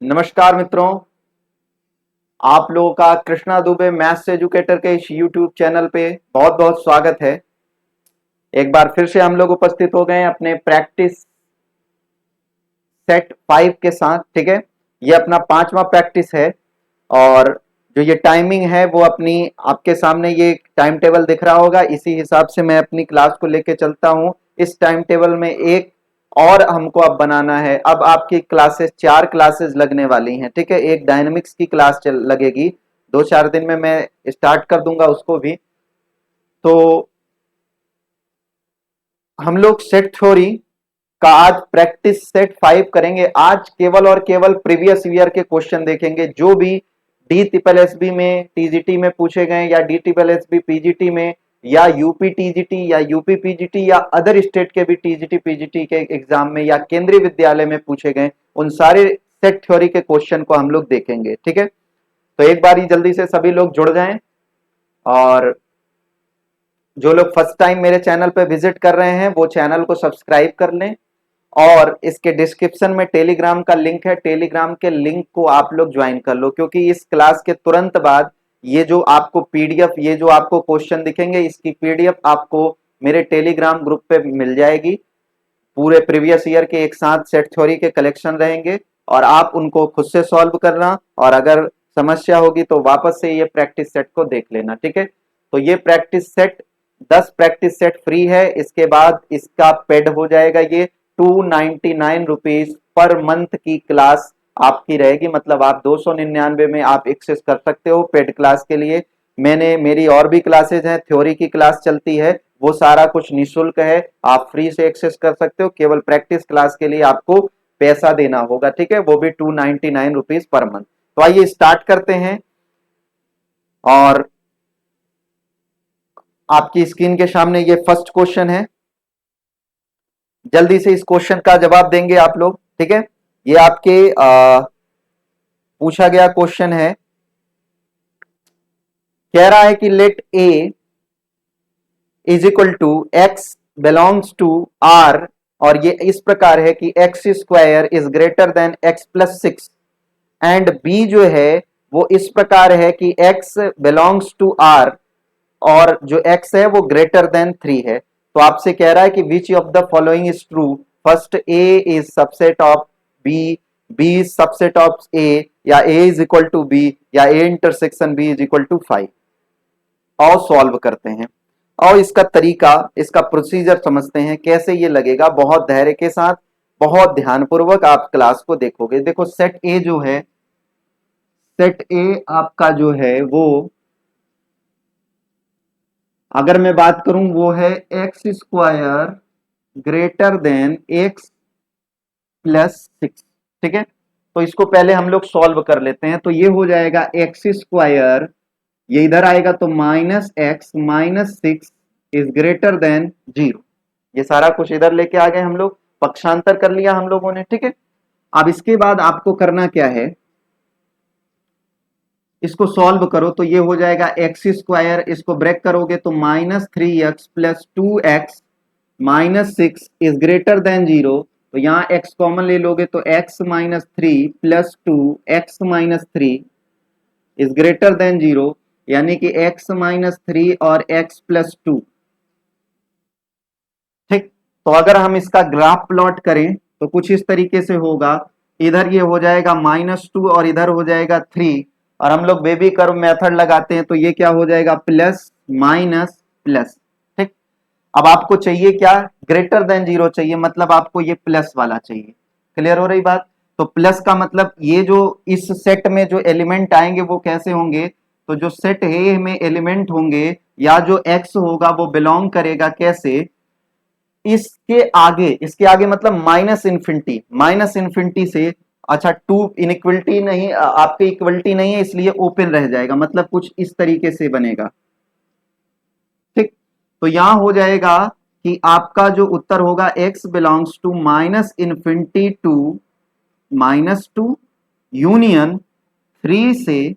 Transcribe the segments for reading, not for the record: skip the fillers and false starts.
नमस्कार मित्रों, आप लोगों का कृष्णा दुबे मैथ्स एजुकेटर के इस यूट्यूब चैनल पे बहुत बहुत स्वागत है। एक बार फिर से हम लोग उपस्थित हो गए हैं अपने प्रैक्टिस सेट 5 के साथ। ठीक है, ये अपना 5वां प्रैक्टिस है और जो ये टाइमिंग है वो अपनी आपके सामने ये टाइम टेबल दिख रहा होगा। इसी हिसाब से मैं अपनी क्लास को लेके चलता हूँ। इस टाइम टेबल में एक और हमको अब बनाना है। अब आपकी क्लासेस 4 क्लासेस लगने वाली हैं। ठीक है, एक डायनेमिक्स की क्लास लगेगी 2-4 दिन में, मैं स्टार्ट कर दूंगा उसको भी। तो हम लोग सेट थ्योरी का आज प्रैक्टिस सेट 5 करेंगे। आज केवल और केवल प्रीवियस ईयर के क्वेश्चन देखेंगे, जो भी डी ट्रिपल एस बी में टीजीटी में पूछे गए या D triple S B PGT में या यूपी टीजीटी या यूपी पीजीटी या अदर स्टेट के भी टीजीटी पीजीटी के एग्जाम में या केंद्रीय विद्यालय में पूछे गए, उन सारे सेट थ्योरी के क्वेश्चन को हम लोग देखेंगे। ठीक है, तो एक बार ही जल्दी से सभी लोग जुड़ जाएं और जो लोग फर्स्ट टाइम मेरे चैनल पे विजिट कर रहे हैं वो चैनल को सब्सक्राइब कर लें और इसके डिस्क्रिप्शन में टेलीग्राम का लिंक है, टेलीग्राम के लिंक को आप लोग ज्वाइन कर लो, क्योंकि इस क्लास के तुरंत बाद ये जो आपको पीडीएफ, ये जो आपको क्वेश्चन दिखेंगे, इसकी पीडीएफ आपको मेरे टेलीग्राम ग्रुप पे मिल जाएगी। पूरे प्रीवियस ईयर के एक साथ सेट थ्योरी के कलेक्शन रहेंगे और आप उनको खुद से सॉल्व करना, और अगर समस्या होगी तो वापस से ये प्रैक्टिस सेट को देख लेना। ठीक है, तो ये practice set 10 practice set free है। इसके बाद इसका पेड हो जाएगा, ये 299 रुपीज पर मंथ की क्लास आपकी रहेगी। मतलब आप 299 में आप एक्सेस कर सकते हो पेड क्लास के लिए। मेरी और भी क्लासेज हैं, थ्योरी की क्लास चलती है, वो सारा कुछ निशुल्क है, आप फ्री से एक्सेस कर सकते हो। केवल प्रैक्टिस क्लास के लिए आपको पैसा देना होगा। ठीक है, वो भी 299 रुपीज पर मंथ। तो आइए स्टार्ट करते हैं और आपकी स्क्रीन के सामने ये फर्स्ट क्वेश्चन है। जल्दी से इस क्वेश्चन का जवाब देंगे आप लोग। ठीक है, ये आपके पूछा गया क्वेश्चन है। कह रहा है कि let A is equal to X belongs to R, और ये इस प्रकार है कि X square is greater than X plus 6, and B जो है वो इस प्रकार है कि एक्स बिलोंग्स टू आर और जो x है वो ग्रेटर देन 3 है। तो आपसे कह रहा है कि which of the following is true. First, A is subset of B, B is subset of A, या a is equal to B, या a intersection b is equal to 5। और सॉल्व करते हैं और इसका तरीका, इसका प्रोसीजर समझते हैं कैसे ये लगेगा। बहुत धैर्य के साथ, बहुत ध्यानपूर्वक आप क्लास को देखोगे। देखो, सेट ए जो है, सेट ए आपका जो है वो, अगर मैं बात करूं, वो है x square greater than X plus 6। ठीक है, तो इसको पहले हम लोग सॉल्व कर लेते हैं। तो ये हो जाएगा एक्स स्क्वायर, ये इधर आएगा तो -x-6 इज ग्रेटर देन 0। ये सारा कुछ इधर लेके आ गए हम लोग, पक्षांतर कर लिया हम लोगों ने। ठीक है, अब इसके बाद आपको करना क्या है, इसको सॉल्व करो। तो ये हो जाएगा एक्स स्क्वायर, इसको ब्रेक करोगे तो -3x plus 2x minus 6 is greater then 0। तो यहाँ x कॉमन ले लोगे तो x-3 plus 2x-3 is greater then 0, यानी कि x-3 और x प्लस 2। ठीक, तो अगर हम इसका ग्राफ प्लॉट करें तो कुछ इस तरीके से होगा। इधर ये हो जाएगा -2 और इधर हो जाएगा 3, और हम लोग बेबी कर्व मेथड लगाते हैं तो ये क्या हो जाएगा, प्लस माइनस प्लस। ठीक, अब आपको चाहिए क्या, ग्रेटर देन 0 चाहिए, मतलब आपको ये प्लस वाला चाहिए। क्लियर हो रही बात। तो प्लस का मतलब ये जो इस सेट में जो एलिमेंट आएंगे वो कैसे होंगे, तो जो सेट ए में एलिमेंट होंगे या जो एक्स होगा वो बिलोंग करेगा कैसे, इसके आगे मतलब माइनस इन्फिनिटी से। अच्छा, टू इनइक्वलिटी नहीं, आपके इक्वलिटी नहीं है, इसलिए ओपन रह जाएगा, मतलब कुछ इस तरीके से बनेगा। ठीक, तो यहां हो जाएगा कि आपका जो उत्तर होगा x बिलोंग्स टू -इन्फिनिटी टू -2 यूनियन 3 से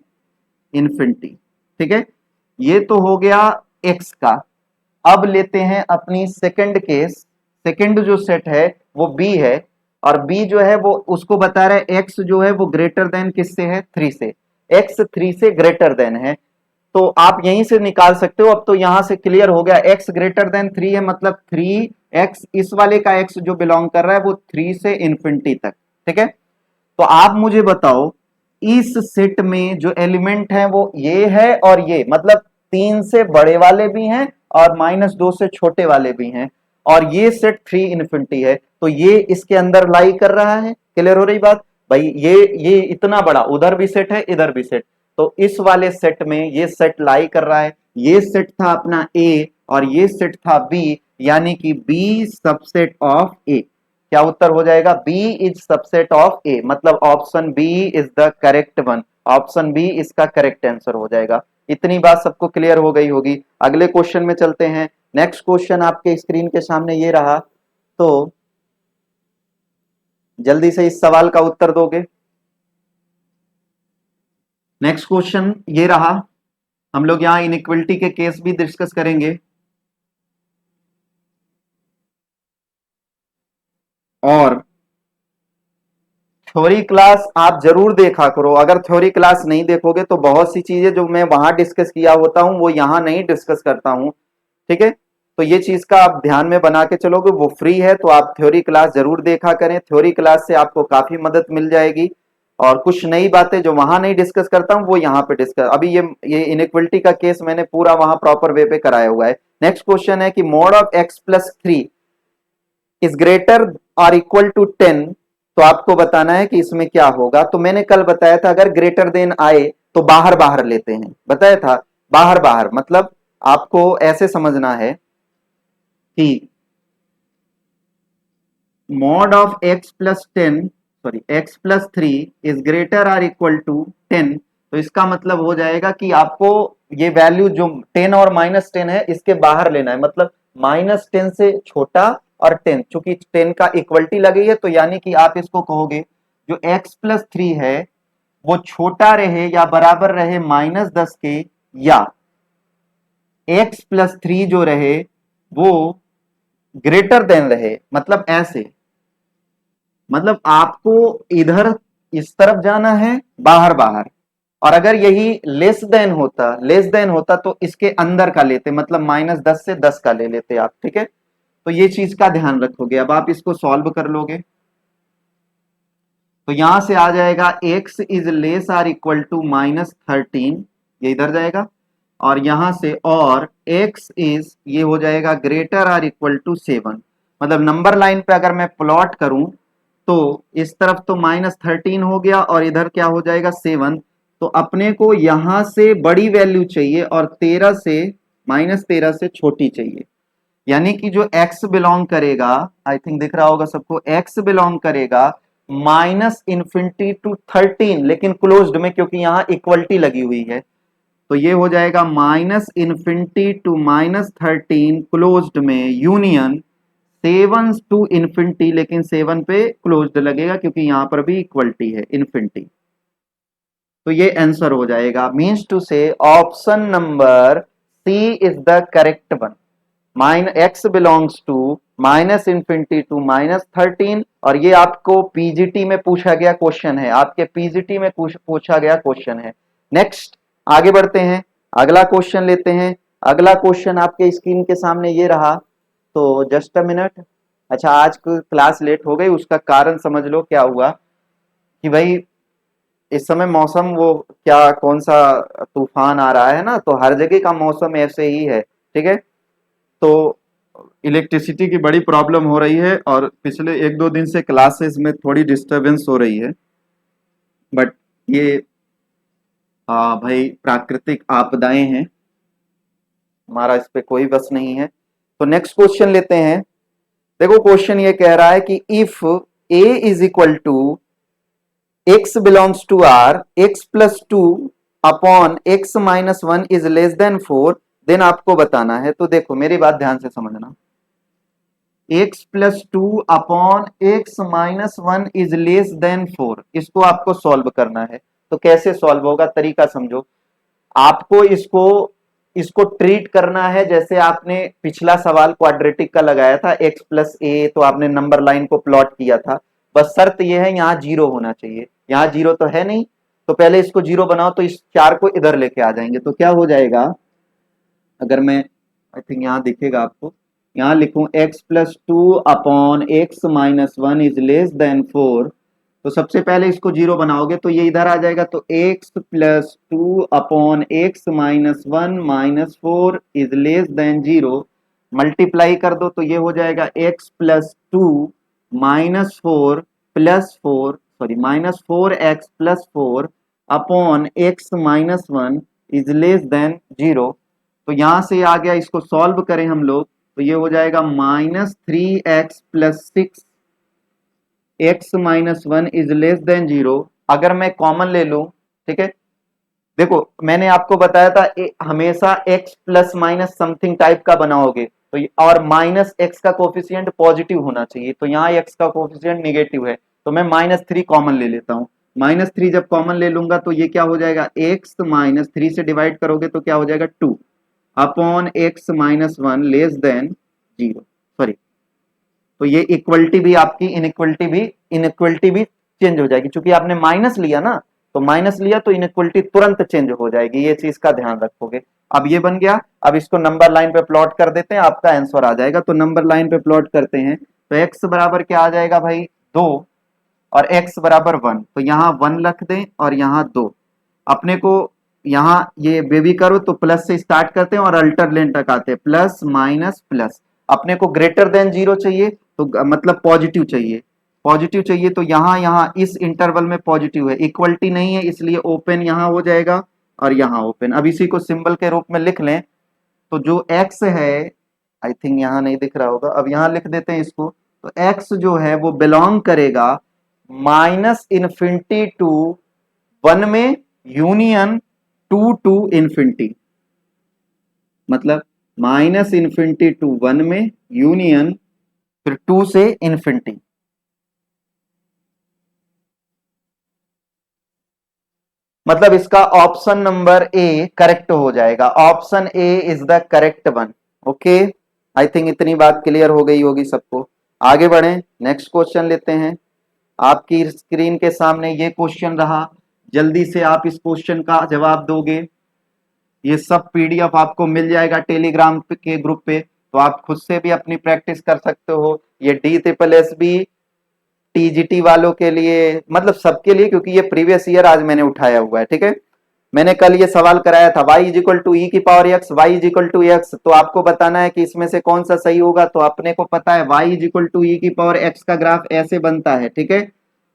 इन्फिनिटी। ठीक है, ये तो हो गया x का। अब लेते हैं अपनी सेकंड केस। सेकंड जो सेट है वो b है। और बी जो है वो उसको बता रहा है एक्स जो है वो ग्रेटर देन किससे है, 3 से, एक्स 3 से ग्रेटर देन है। तो आप यहीं से निकाल सकते हो। अब तो यहां से क्लियर हो गया, एक्स ग्रेटर देन 3 है मतलब 3x, इस वाले का x जो बिलोंग कर रहा है वो 3 से इंफिनिटी तक। ठीक है, तो आप मुझे बताओ इस सेट में जो एलिमेंट है वो ये है और ये, मतलब 3 से बड़े वाले भी हैं और -2 से छोटे वाले भी हैं, और ये सेट 3 इंफिनिटी है, तो ये इसके अंदर लाई कर रहा है। क्लियर हो रही बात भाई, ये इतना बड़ा, उधर भी सेट है इधर भी सेट, तो इस वाले सेट में ये सेट लाई कर रहा है। ये सेट था अपना ए और ये सेट था बी, यानी कि बी सबसेट ऑफ ए। क्या उत्तर हो जाएगा, B is subset of A, मतलब option B is the correct one, option B इसका करेक्ट आंसर हो जाएगा। इतनी बात सबको क्लियर हो गई होगी। अगले क्वेश्चन में चलते हैं। नेक्स्ट क्वेश्चन आपके स्क्रीन के सामने ये रहा, तो जल्दी से इस सवाल का उत्तर दोगे। नेक्स्ट क्वेश्चन ये रहा, हम लोग यहां इनइक्वलिटी के केस भी डिस्कस करेंगे, और थ्योरी क्लास आप जरूर देखा करो। अगर थ्योरी क्लास नहीं देखोगे तो बहुत सी चीजें जो मैं वहां डिस्कस किया होता हूं वो यहां नहीं डिस्कस करता हूं। ठीक है, तो ये चीज का आप ध्यान में बना के चलोगे, वो फ्री है, तो आप थ्योरी क्लास जरूर देखा करें। थ्योरी क्लास से आपको काफी मदद मिल जाएगी, और कुछ नई बातें जो वहां नहीं डिस्कस करता हूं वो यहाँ पे डिस्कस, अभी ये इनइक्वलिटी का केस मैंने पूरा वहां प्रॉपर वे पे कराया हुआ है। नेक्स्ट क्वेश्चन है कि mode of x+3 is greater और इक्वल टू 10, तो आपको बताना है कि इसमें क्या होगा। तो मैंने कल बताया था अगर ग्रेटर देन आए तो बाहर बाहर लेते हैं, बताया था। बाहर बाहर मतलब आपको ऐसे समझना है कि mod of x+3 is greater और इक्वल टू 10, तो इसका मतलब हो जाएगा कि आपको ये वैल्यू जो 10 और -10 है इसके बाहर लेना है, मतलब -10 से छोटा और 10, चूंकि 10 का इक्वलिटी लगी है तो यानी कि आप इसको कहोगे जो x+3 है वो छोटा रहे या बराबर रहे -10 के, या x+3 जो रहे वो ग्रेटर देन रहे, मतलब ऐसे, मतलब आपको इधर इस तरफ जाना है बाहर बाहर, और अगर यही लेस देन होता तो इसके अंदर का लेते, मतलब -10 से 10 का ले लेते आप। ठीक है, तो ये चीज का ध्यान रखोगे। अब आप इसको सॉल्व कर लोगे तो यहां से आ जाएगा x is less or equal to -13, ये इधर जाएगा, और यहां से और x इज ये हो जाएगा ग्रेटर आर इक्वल टू 7, मतलब नंबर लाइन पे अगर मैं प्लॉट करूं तो इस तरफ तो -13 हो गया और इधर क्या हो जाएगा 7, तो अपने को यहां से बड़ी वैल्यू चाहिए और 13 से -13 से छोटी चाहिए, यानी कि जो x बिलोंग करेगा, आई थिंक दिख रहा होगा सबको, x बिलोंग करेगा -∞ टू 13, लेकिन क्लोज्ड में, क्योंकि यहां इक्वलिटी लगी हुई है, तो ये हो जाएगा -∞ टू -13 क्लोज्ड में यूनियन 7 टू इन्फिनिटी, लेकिन 7 पे क्लोज्ड लगेगा क्योंकि यहां पर भी इक्वलिटी है इन्फिनिटी, तो ये आंसर हो जाएगा। मीन्स टू से option number C is the correct one. x belongs to -∞ to -13, और ये आपको पीजीटी में पूछा गया क्वेश्चन है, आपके पीजीटी में पूछा गया क्वेश्चन है। नेक्स्ट आगे बढ़ते हैं, अगला क्वेश्चन लेते हैं। अगला क्वेश्चन आपके स्क्रीन के सामने ये रहा, तो जस्ट अ मिनट। अच्छा, आज क्लास लेट हो गई, उसका कारण समझ लो क्या हुआ कि भाई इस समय मौसम वो क्या कौन सा तूफान आ रहा है ना, तो हर जगह का मौसम ऐसे ही है। ठीक है, तो इलेक्ट्रिसिटी की बड़ी प्रॉब्लम हो रही है और पिछले 1-2 दिन से क्लासेस में थोड़ी डिस्टरबेंस हो रही है, बट ये भाई प्राकृतिक आपदाएं हैं, हमारा इस पे कोई बस नहीं है। तो नेक्स्ट क्वेश्चन लेते हैं। देखो क्वेश्चन ये कह रहा है कि if a is equal to x belongs to r, x+2 upon x-1 is less than 4, then आपको बताना है। तो देखो मेरी बात ध्यान से समझना, x+2 upon x-1 is less than 4, इसको आपको सॉल्व करना है। तो कैसे सॉल्व होगा, तरीका समझो। आपको इसको इसको ट्रीट करना है जैसे आपने पिछला सवाल क्वाड्रेटिक का लगाया था, x+a, तो आपने नंबर लाइन को प्लॉट किया था, बस शर्त यह है यहाँ जीरो होना चाहिए, यहाँ जीरो तो है नहीं, तो पहले इसको जीरो बनाओ, तो इस 4 को इधर लेके आ जाएंगे, तो क्या हो जाएगा, अगर मैं आई थिंक यहाँ दिखेगा आपको, यहाँ लिखूं x plus two upon x minus one is less than 4, तो सबसे पहले इसको जीरो बनाओगे तो ये इधर आ जाएगा, तो x plus two upon x minus one minus four is less than zero, multiply कर दो तो ये हो जाएगा x plus two minus four plus four sorry minus four x plus four upon x minus one is less than zero. तो यहां से आ गया, इसको सॉल्व करें हम लोग तो ये हो जाएगा minus three x plus six x minus one is less than zero. अगर मैं कॉमन ले लूं, ठीक है, देखो मैंने आपको बताया था हमेशा x plus minus something type का बनाओगे तो और माइनस एक्स का कोफिशिएंट पॉजिटिव होना चाहिए, तो यहाँ x का कोफिशिएंट निगेटिव है, तो मैं माइनस थ्री कॉमन ले लेता हूँ। माइनस थ्री जब कॉमन ले लूंगा तो ये क्या हो जाएगा, x माइनस थ्री से डिवाइड करोगे तो क्या हो जाएगा two upon x minus one less than zero, sorry, तो ये इक्वलिटी भी आपकी इनइक्वलिटी भी चेंज हो जाएगी, क्योंकि आपने माइनस लिया ना, तो माइनस लिया तो इनइक्वलिटी तुरंत चेंज हो जाएगी, ये चीज का ध्यान रखोगे। अब ये बन गया, अब इसको नंबर लाइन पे प्लॉट कर देते हैं, आपका आंसर आ जाएगा। तो नंबर लाइन पे प्लॉट करते हैं तो x बराबर क्या आ जाएगा भाई, दो, और x बराबर वन, तो यहाँ वन रख दें और यहाँ दो। अपने को यहाँ ये बेबी करो तो प्लस से स्टार्ट करते हैं और अल्टरनेट तक आते हैं, प्लस माइनस प्लस। अपने को ग्रेटर देन जीरो चाहिए, तो मतलब पॉजिटिव चाहिए, पॉजिटिव चाहिए, तो यहाँ यहाँ इस इंटरवल में पॉजिटिव है, इक्वलिटी नहीं है इसलिए ओपन यहाँ हो जाएगा और यहाँ ओपन। अब इसी को सिंबल के रूप में लिख लें, तो जो x है, आई थिंक यहाँ नहीं दिख रहा होगा, अब यहाँ लिख देते हैं इसको, तो x जो है वो बिलोंग करेगा माइनस इन्फिनिटी टू वन में यूनियन टू टू इन्फिनिटी, मतलब माइनस इन्फिनिटी टू वन में यूनियन फिर टू से इन्फिनिटी। मतलब इसका ऑप्शन नंबर ए करेक्ट हो जाएगा, option A is the correct one. Okay, I think इतनी बात क्लियर हो गई होगी सबको। आगे बढ़े, नेक्स्ट क्वेश्चन लेते हैं। आपकी स्क्रीन के सामने ये क्वेश्चन रहा, जल्दी से आप इस क्वेश्चन का जवाब दोगे। ये सब पीडीएफ आपको मिल जाएगा टेलीग्राम के ग्रुप पे, तो आप खुद से भी अपनी प्रैक्टिस कर सकते हो। ये DSSB टीजीटी वालों के लिए, मतलब सबके लिए, क्योंकि ये प्रीवियस ईयर आज मैंने उठाया हुआ है, ठीक है। मैंने कल ये सवाल कराया था y is equal to E की power x, y is equal to x, तो आपको बताना है कि इसमें से कौन सा सही होगा। तो अपने को पता है y is equal to E की पावर x का ग्राफ ऐसे बनता है, ठीक है,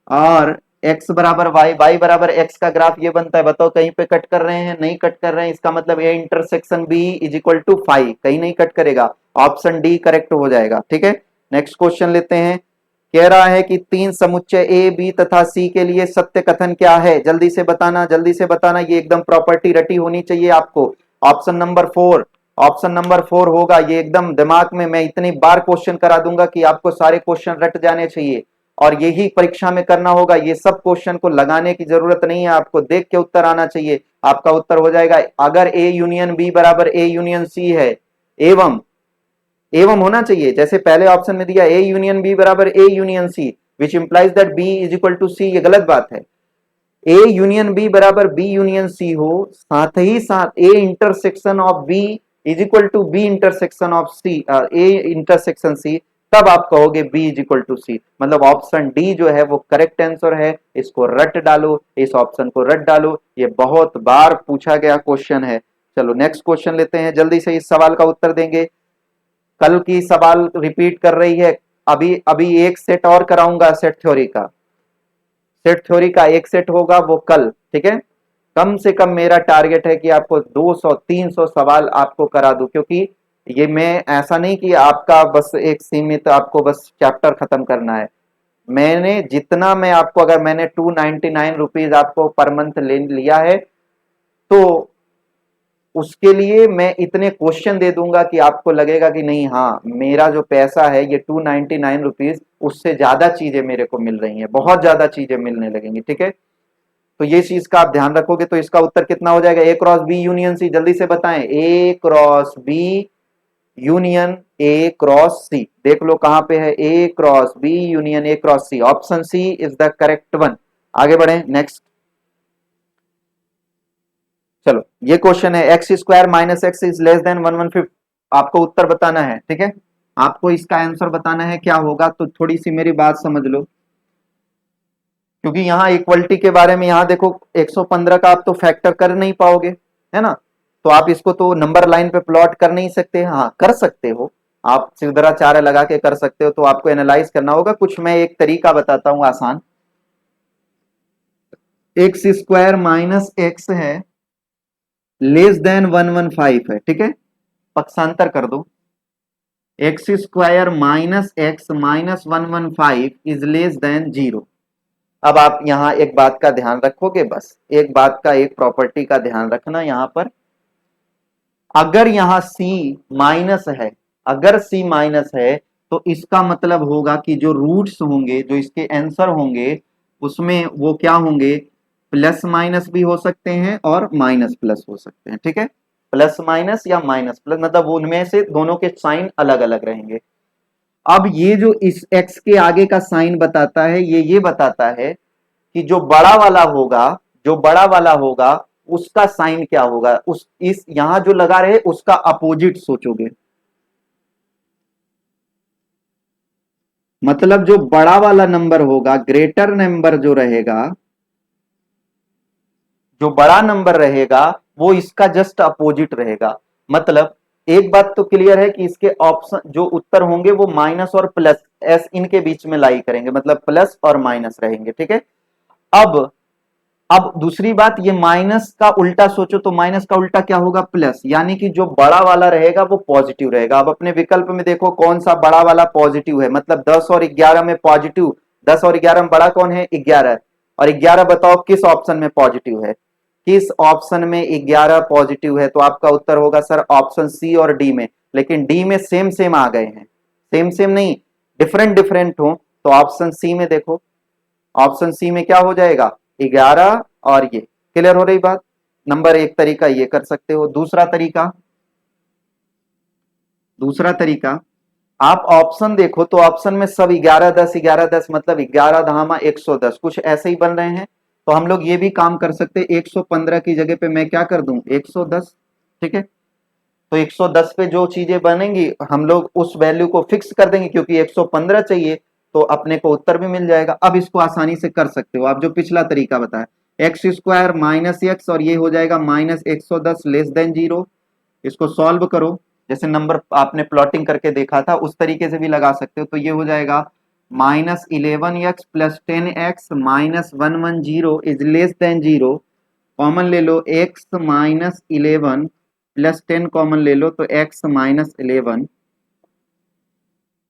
और x बराबर y बराबर x का ग्राफ ये बनता है। बताओ कहीं पे कट कर रहे हैं, नहीं कट कर रहे हैं, इसका मतलब a intersection b is equal to five, कहीं नहीं कट करेगा, ऑप्शन डी करेक्ट हो जाएगा, ठीक है। नेक्स्ट क्वेश्चन लेते हैं। कह रहा है कि तीन समुच्चय ए बी तथा सी के लिए सत्य कथन क्या है, जल्दी से बताना, जल्दी से बताना, ये एकदम प्रॉपर्टी रटी होनी चाहिए आपको। Option number four, option number four होगा, ये एकदम दिमाग में मैं इतनी बार क्वेश्चन करा दूंगा कि आपको सारे क्वेश्चन रट जाने चाहिए, और यही परीक्षा में करना होगा। ये सब क्वेश्चन को लगाने की जरूरत नहीं है, आपको देख के उत्तर आना चाहिए। आपका उत्तर हो जाएगा, अगर ए यूनियन बी बराबर ए यूनियन सी है, एवं एवं होना चाहिए, जैसे पहले ऑप्शन में दिया ए यूनियन बी बराबर A union C, which implies that B is equal to C, ये गलत बात है। ए यूनियन बी बराबर बी यूनियन सी हो, साथ ही साथ A intersection of B is equal to B intersection of C, A intersection C, तब आप कहोगे B is equal to C. मतलब ऑप्शन डी जो है वो करेक्ट आंसर है, इसको रट डालो, इस ऑप्शन को रट डालो, ये बहुत बार पूछा गया क्वेश्चन है। चलो नेक्स्ट क्वेश्चन लेते हैं, जल्दी से इस सवाल का उत्तर देंगे। कल की सवाल रिपीट कर रही है, अभी अभी एक सेट और कराऊंगा, सेट थ्योरी का, सेट थ्योरी का एक सेट होगा वो कल, ठीक है। कम से कम मेरा टारगेट है कि आपको 200-300 सवाल आपको करा दूं, क्योंकि ये मैं ऐसा नहीं कि आपका बस एक सीमित आपको बस चैप्टर खत्म करना है। मैंने जितना मैं आपको, अगर मैंने 299 रुपीज आपको पर मंथ ले लिया है, तो उसके लिए मैं इतने क्वेश्चन दे दूंगा कि आपको लगेगा कि नहीं, हाँ मेरा जो पैसा है ये 299 रुपीज, उससे ज्यादा चीजें मेरे को मिल रही हैं, बहुत ज्यादा चीजें मिलने लगेंगी, ठीक है। तो ये चीज का आप ध्यान रखोगे। तो इसका उत्तर कितना हो जाएगा, A cross B union C, जल्दी से बताएं, A cross B union A cross C. देख लो कहां पे है, A cross B union A cross C, option C is the correct one. आगे बढ़े नेक्स्ट। चलो ये क्वेश्चन है, x square minus x is less than 1/5। आपको उत्तर बताना है, ठीक है, आपको इसका आंसर बताना है क्या होगा। तो थोड़ी सी मेरी बात समझ लो, क्योंकि यहाँ इक्वलिटी के बारे में, यहाँ देखो 115 का आप तो फैक्टर कर नहीं पाओगे, है ना, तो आप इसको तो नंबर लाइन पे प्लॉट कर नहीं सकते। हाँ कर सकते हो, आप सिद्धराचार्य लगा के कर सकते हो, तो आपको एनालाइज करना होगा। कुछ मैं एक तरीका बताता हूं आसान। एक्स स्क्वायर माइनस एक्स है, लेस देन 1/5 है, ठीक है, पक्षांतर कर दो। X square minus x minus 1/5 is less then 0। अब आप यहां एक बात का ध्यान रखोगे, बस एक बात का, एक प्रॉपर्टी का ध्यान रखना यहां पर, अगर यहां c माइनस है, अगर c माइनस है तो इसका मतलब होगा कि जो रूट्स होंगे, जो इसके आंसर होंगे, उसमें वो क्या होंगे, प्लस माइनस भी हो सकते हैं और माइनस प्लस हो सकते हैं, ठीक है, प्लस माइनस या माइनस प्लस, मतलब वो उनमें से दोनों के साइन अलग अलग रहेंगे। अब ये जो इस x के आगे का साइन बताता है, ये बताता है कि जो बड़ा वाला होगा, जो बड़ा वाला होगा उसका साइन क्या होगा, उस इस यहां जो लगा रहे उसका अपोजिट सोचोगे। मतलब जो बड़ा वाला नंबर होगा, ग्रेटर नंबर जो रहेगा, जो बड़ा नंबर रहेगा वो इसका जस्ट अपोजिट रहेगा। मतलब एक बात तो क्लियर है कि इसके ऑप्शन जो उत्तर होंगे वो माइनस और प्लस एस इनके बीच में लाई करेंगे, मतलब प्लस और माइनस रहेंगे, ठीक है। अब अब दूसरी बात, ये माइनस का उल्टा सोचो तो माइनस का उल्टा क्या होगा, प्लस, यानी कि जो बड़ा वाला रहेगा वो पॉजिटिव रहेगा। अब अपने विकल्प में देखो कौन सा बड़ा वाला पॉजिटिव है, मतलब 10 और 11 में पॉजिटिव, 10 और 11 में बड़ा कौन है, 11, और 11 बताओ किस ऑप्शन में पॉजिटिव है, किस ऑप्शन में 11 पॉजिटिव है। तो आपका उत्तर होगा सर ऑप्शन सी और डी में, लेकिन डी में सेम सेम आ गए हैं, सेम सेम नहीं, डिफरेंट डिफरेंट हो, तो ऑप्शन सी में देखो, ऑप्शन सी में क्या हो जाएगा, 11 और ये। क्लियर हो रही बात। नंबर एक तरीका ये कर सकते हो। दूसरा तरीका, दूसरा तरीका, आप ऑप्शन देखो तो ऑप्शन में सब 11 10 11 10, मतलब 11 धामा 110 कुछ ऐसे ही बन रहे हैं। तो हम लोग ये भी काम कर सकते हैं, 115 की जगह पे मैं क्या कर दूं, 110, ठीक है। तो 110 पे जो चीजें बनेंगी हम लोग उस वैल्यू को फिक्स कर देंगे, क्योंकि 115 चाहिए तो अपने को उत्तर भी मिल जाएगा। अब इसको आसानी से कर सकते हो आप, जो पिछला तरीका बताया, एक्स स्क्वायर माइनस एक्स, और ये हो जाएगा माइनस 110 लेस देन 0। इसको सॉल्व करो, जैसे नंबर आपने प्लॉटिंग करके देखा था उस तरीके से भी लगा सकते हो। तो ये हो जाएगा -11x plus 10x -110 is less then 0। Common ले लो, x -11 प्लस 10 कॉमन ले लो तो x -11,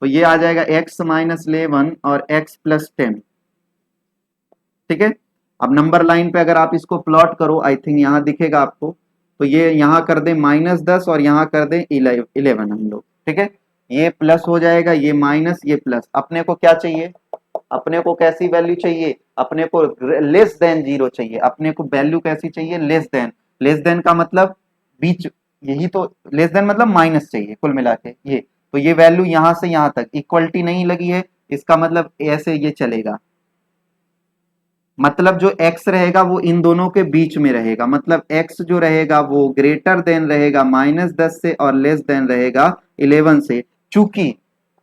तो ये आ जाएगा x -11 और x प्लस 10, ठीक है। अब नंबर लाइन पे अगर आप इसको प्लॉट करो, आई थिंक यहां दिखेगा आपको, तो ये यहां कर दे -10 और यहां कर दे 11 हम लोग, ठीक है। ये प्लस हो जाएगा, ये माइनस, ये प्लस। अपने को क्या चाहिए, अपने को कैसी वैल्यू चाहिए, अपने को लेस देन 0 चाहिए। अपने को वैल्यू कैसी चाहिए, लेस देन। लेस देन का मतलब बीच, यही तो लेस देन मतलब माइनस चाहिए कुल मिला के ये। तो ये वैल्यू यहां से यहां तक इक्वलिटी नहीं लगी है, इसका मतलब ऐसे ये चलेगा, मतलब जो x रहेगा वो इन दोनों के बीच में रहेगा, मतलब x जो रहेगा वो ग्रेटर देन रहेगा -10 से और लेस देन रहेगा 11 से। चूंकि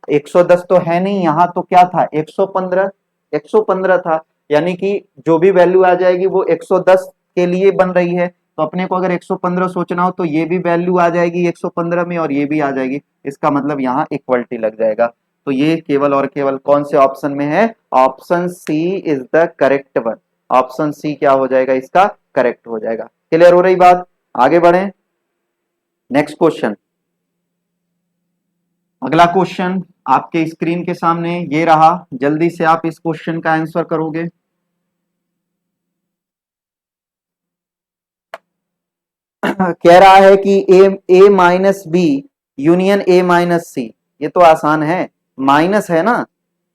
110 तो है नहीं, यहां तो क्या था, 115, 115 था, यानी कि जो भी वैल्यू आ जाएगी वो 110 के लिए बन रही है। तो अपने को अगर 115 सोचना हो तो ये भी वैल्यू आ जाएगी 115 में और ये भी आ जाएगी, इसका मतलब यहाँ इक्वलिटी लग जाएगा। तो ये केवल और केवल कौन से ऑप्शन में है, option C is the correct one. Option C क्या हो जाएगा, इसका करेक्ट हो जाएगा। क्लियर हो रही बात। आगे बढ़े नेक्स्ट क्वेश्चन। अगला क्वेश्चन आपके स्क्रीन के सामने ये रहा, जल्दी से आप इस क्वेश्चन का आंसर करोगे। कह रहा है कि A minus B union A minus C, ये तो आसान है, माइनस है ना,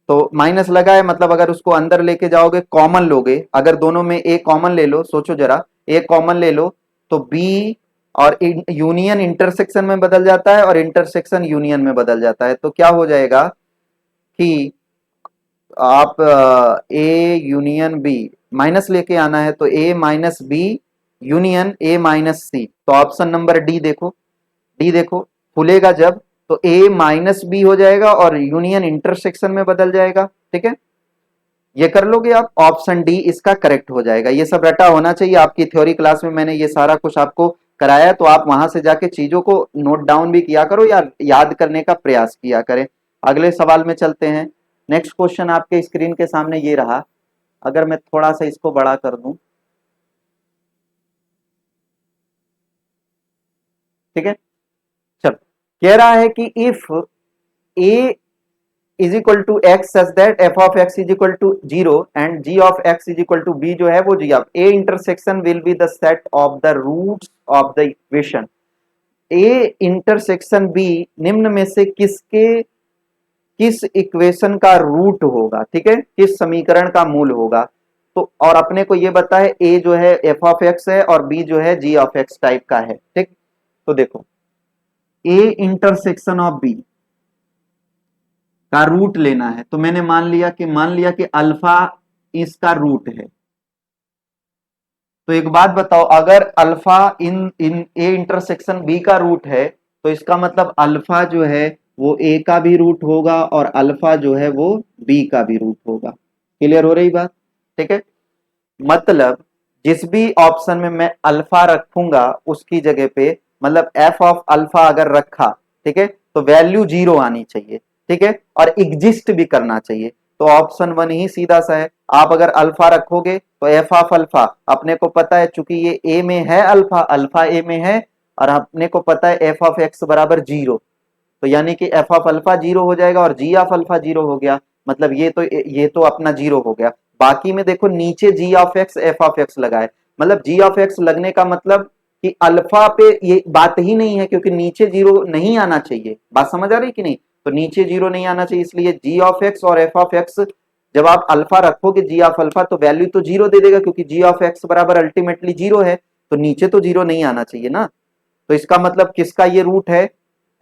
तो माइनस लगा है, मतलब अगर उसको अंदर लेके जाओगे कॉमन लोगे, अगर दोनों में ए कॉमन ले लो, सोचो जरा, ए कॉमन ले लो तो बी और यूनियन इंटरसेक्शन में बदल जाता है और इंटरसेक्शन यूनियन में बदल जाता है। तो क्या हो जाएगा कि आप ए यूनियन बी माइनस लेके आना है, तो A minus B union A minus C. तो ऑप्शन नंबर डी देखो, डी देखो खुलेगा जब, तो ए माइनस बी हो जाएगा और यूनियन इंटरसेक्शन में बदल जाएगा। ठीक है, ये कर लोगे आप, ऑप्शन डी इसका करेक्ट हो जाएगा। ये सब रटा होना चाहिए, आपकी थ्योरी क्लास में मैंने ये सारा कुछ आपको कराया, तो आप वहां से जाके चीजों को नोट डाउन भी किया करो या याद करने का प्रयास किया करें। अगले सवाल में चलते हैं। नेक्स्ट क्वेश्चन आपके स्क्रीन के सामने ये रहा, अगर मैं थोड़ा सा इसको बड़ा कर दूं, ठीक है। चलो, कह रहा है कि if A is equal to x such that f of x is equal to zero and g of x is equal to B जो है वो g of A intersection will be the set of the roots of the equation. A intersection B निम्न में से किस equation का root होगा, ठीक है, किस समीकरण का मूल होगा। तो और अपने को ये बता है ए जो है एफ ऑफ एक्स है और बी जो है जी ऑफ एक्स टाइप का है। ठीक, तो देखो ए इंटरसेक्शन ऑफ बी का रूट लेना है, तो मैंने मान लिया कि अल्फा इसका रूट है। तो एक बात बताओ, अगर alpha in in A intersection B का रूट है, तो इसका मतलब अल्फा जो है वो ए का भी रूट होगा और अल्फा जो है वो बी का भी रूट होगा। क्लियर हो रही बात? ठीक है, मतलब जिस भी ऑप्शन में मैं अल्फा रखूंगा उसकी जगह पे, मतलब एफ ऑफ अल्फा अगर रखा, ठीक है, तो वैल्यू जीरो आनी चाहिए। ठीक है, और एग्जिस्ट भी करना चाहिए। तो ऑप्शन वन ही सीधा सा है। आप अगर अल्फा रखोगे तो एफ ऑफ अल्फा, अपने को पता है चूंकि ये ए में है, अल्फा अल्फा ए में है, और अपने को पता है एफ ऑफ एक्स बराबर जीरो, तो यानी कि एफ ऑफ अल्फा जीरो हो जाएगा और जी ऑफ अल्फा जीरो हो गया। मतलब ये तो अपना जीरो हो गया। बाकी में देखो नीचे g of x f of x लगा है, मतलब जी ऑफ एक्स लगने का मतलब कि अल्फा पे ये बात ही नहीं है, क्योंकि नीचे जीरो नहीं आना चाहिए। बात समझ आ रही कि नहीं? तो नीचे जीरो नहीं आना चाहिए, इसलिए जी ऑफ एक्स और एफ ऑफ एक्स, जब आप अल्फा रखोगे जी ऑफ अल्फा तो वैल्यू तो जीरो दे देगा, क्योंकि जी ऑफ एक्स बराबर अल्टीमेटली जीरो है, तो नीचे तो जीरो नहीं आना चाहिए ना। तो इसका मतलब किसका ये रूट है?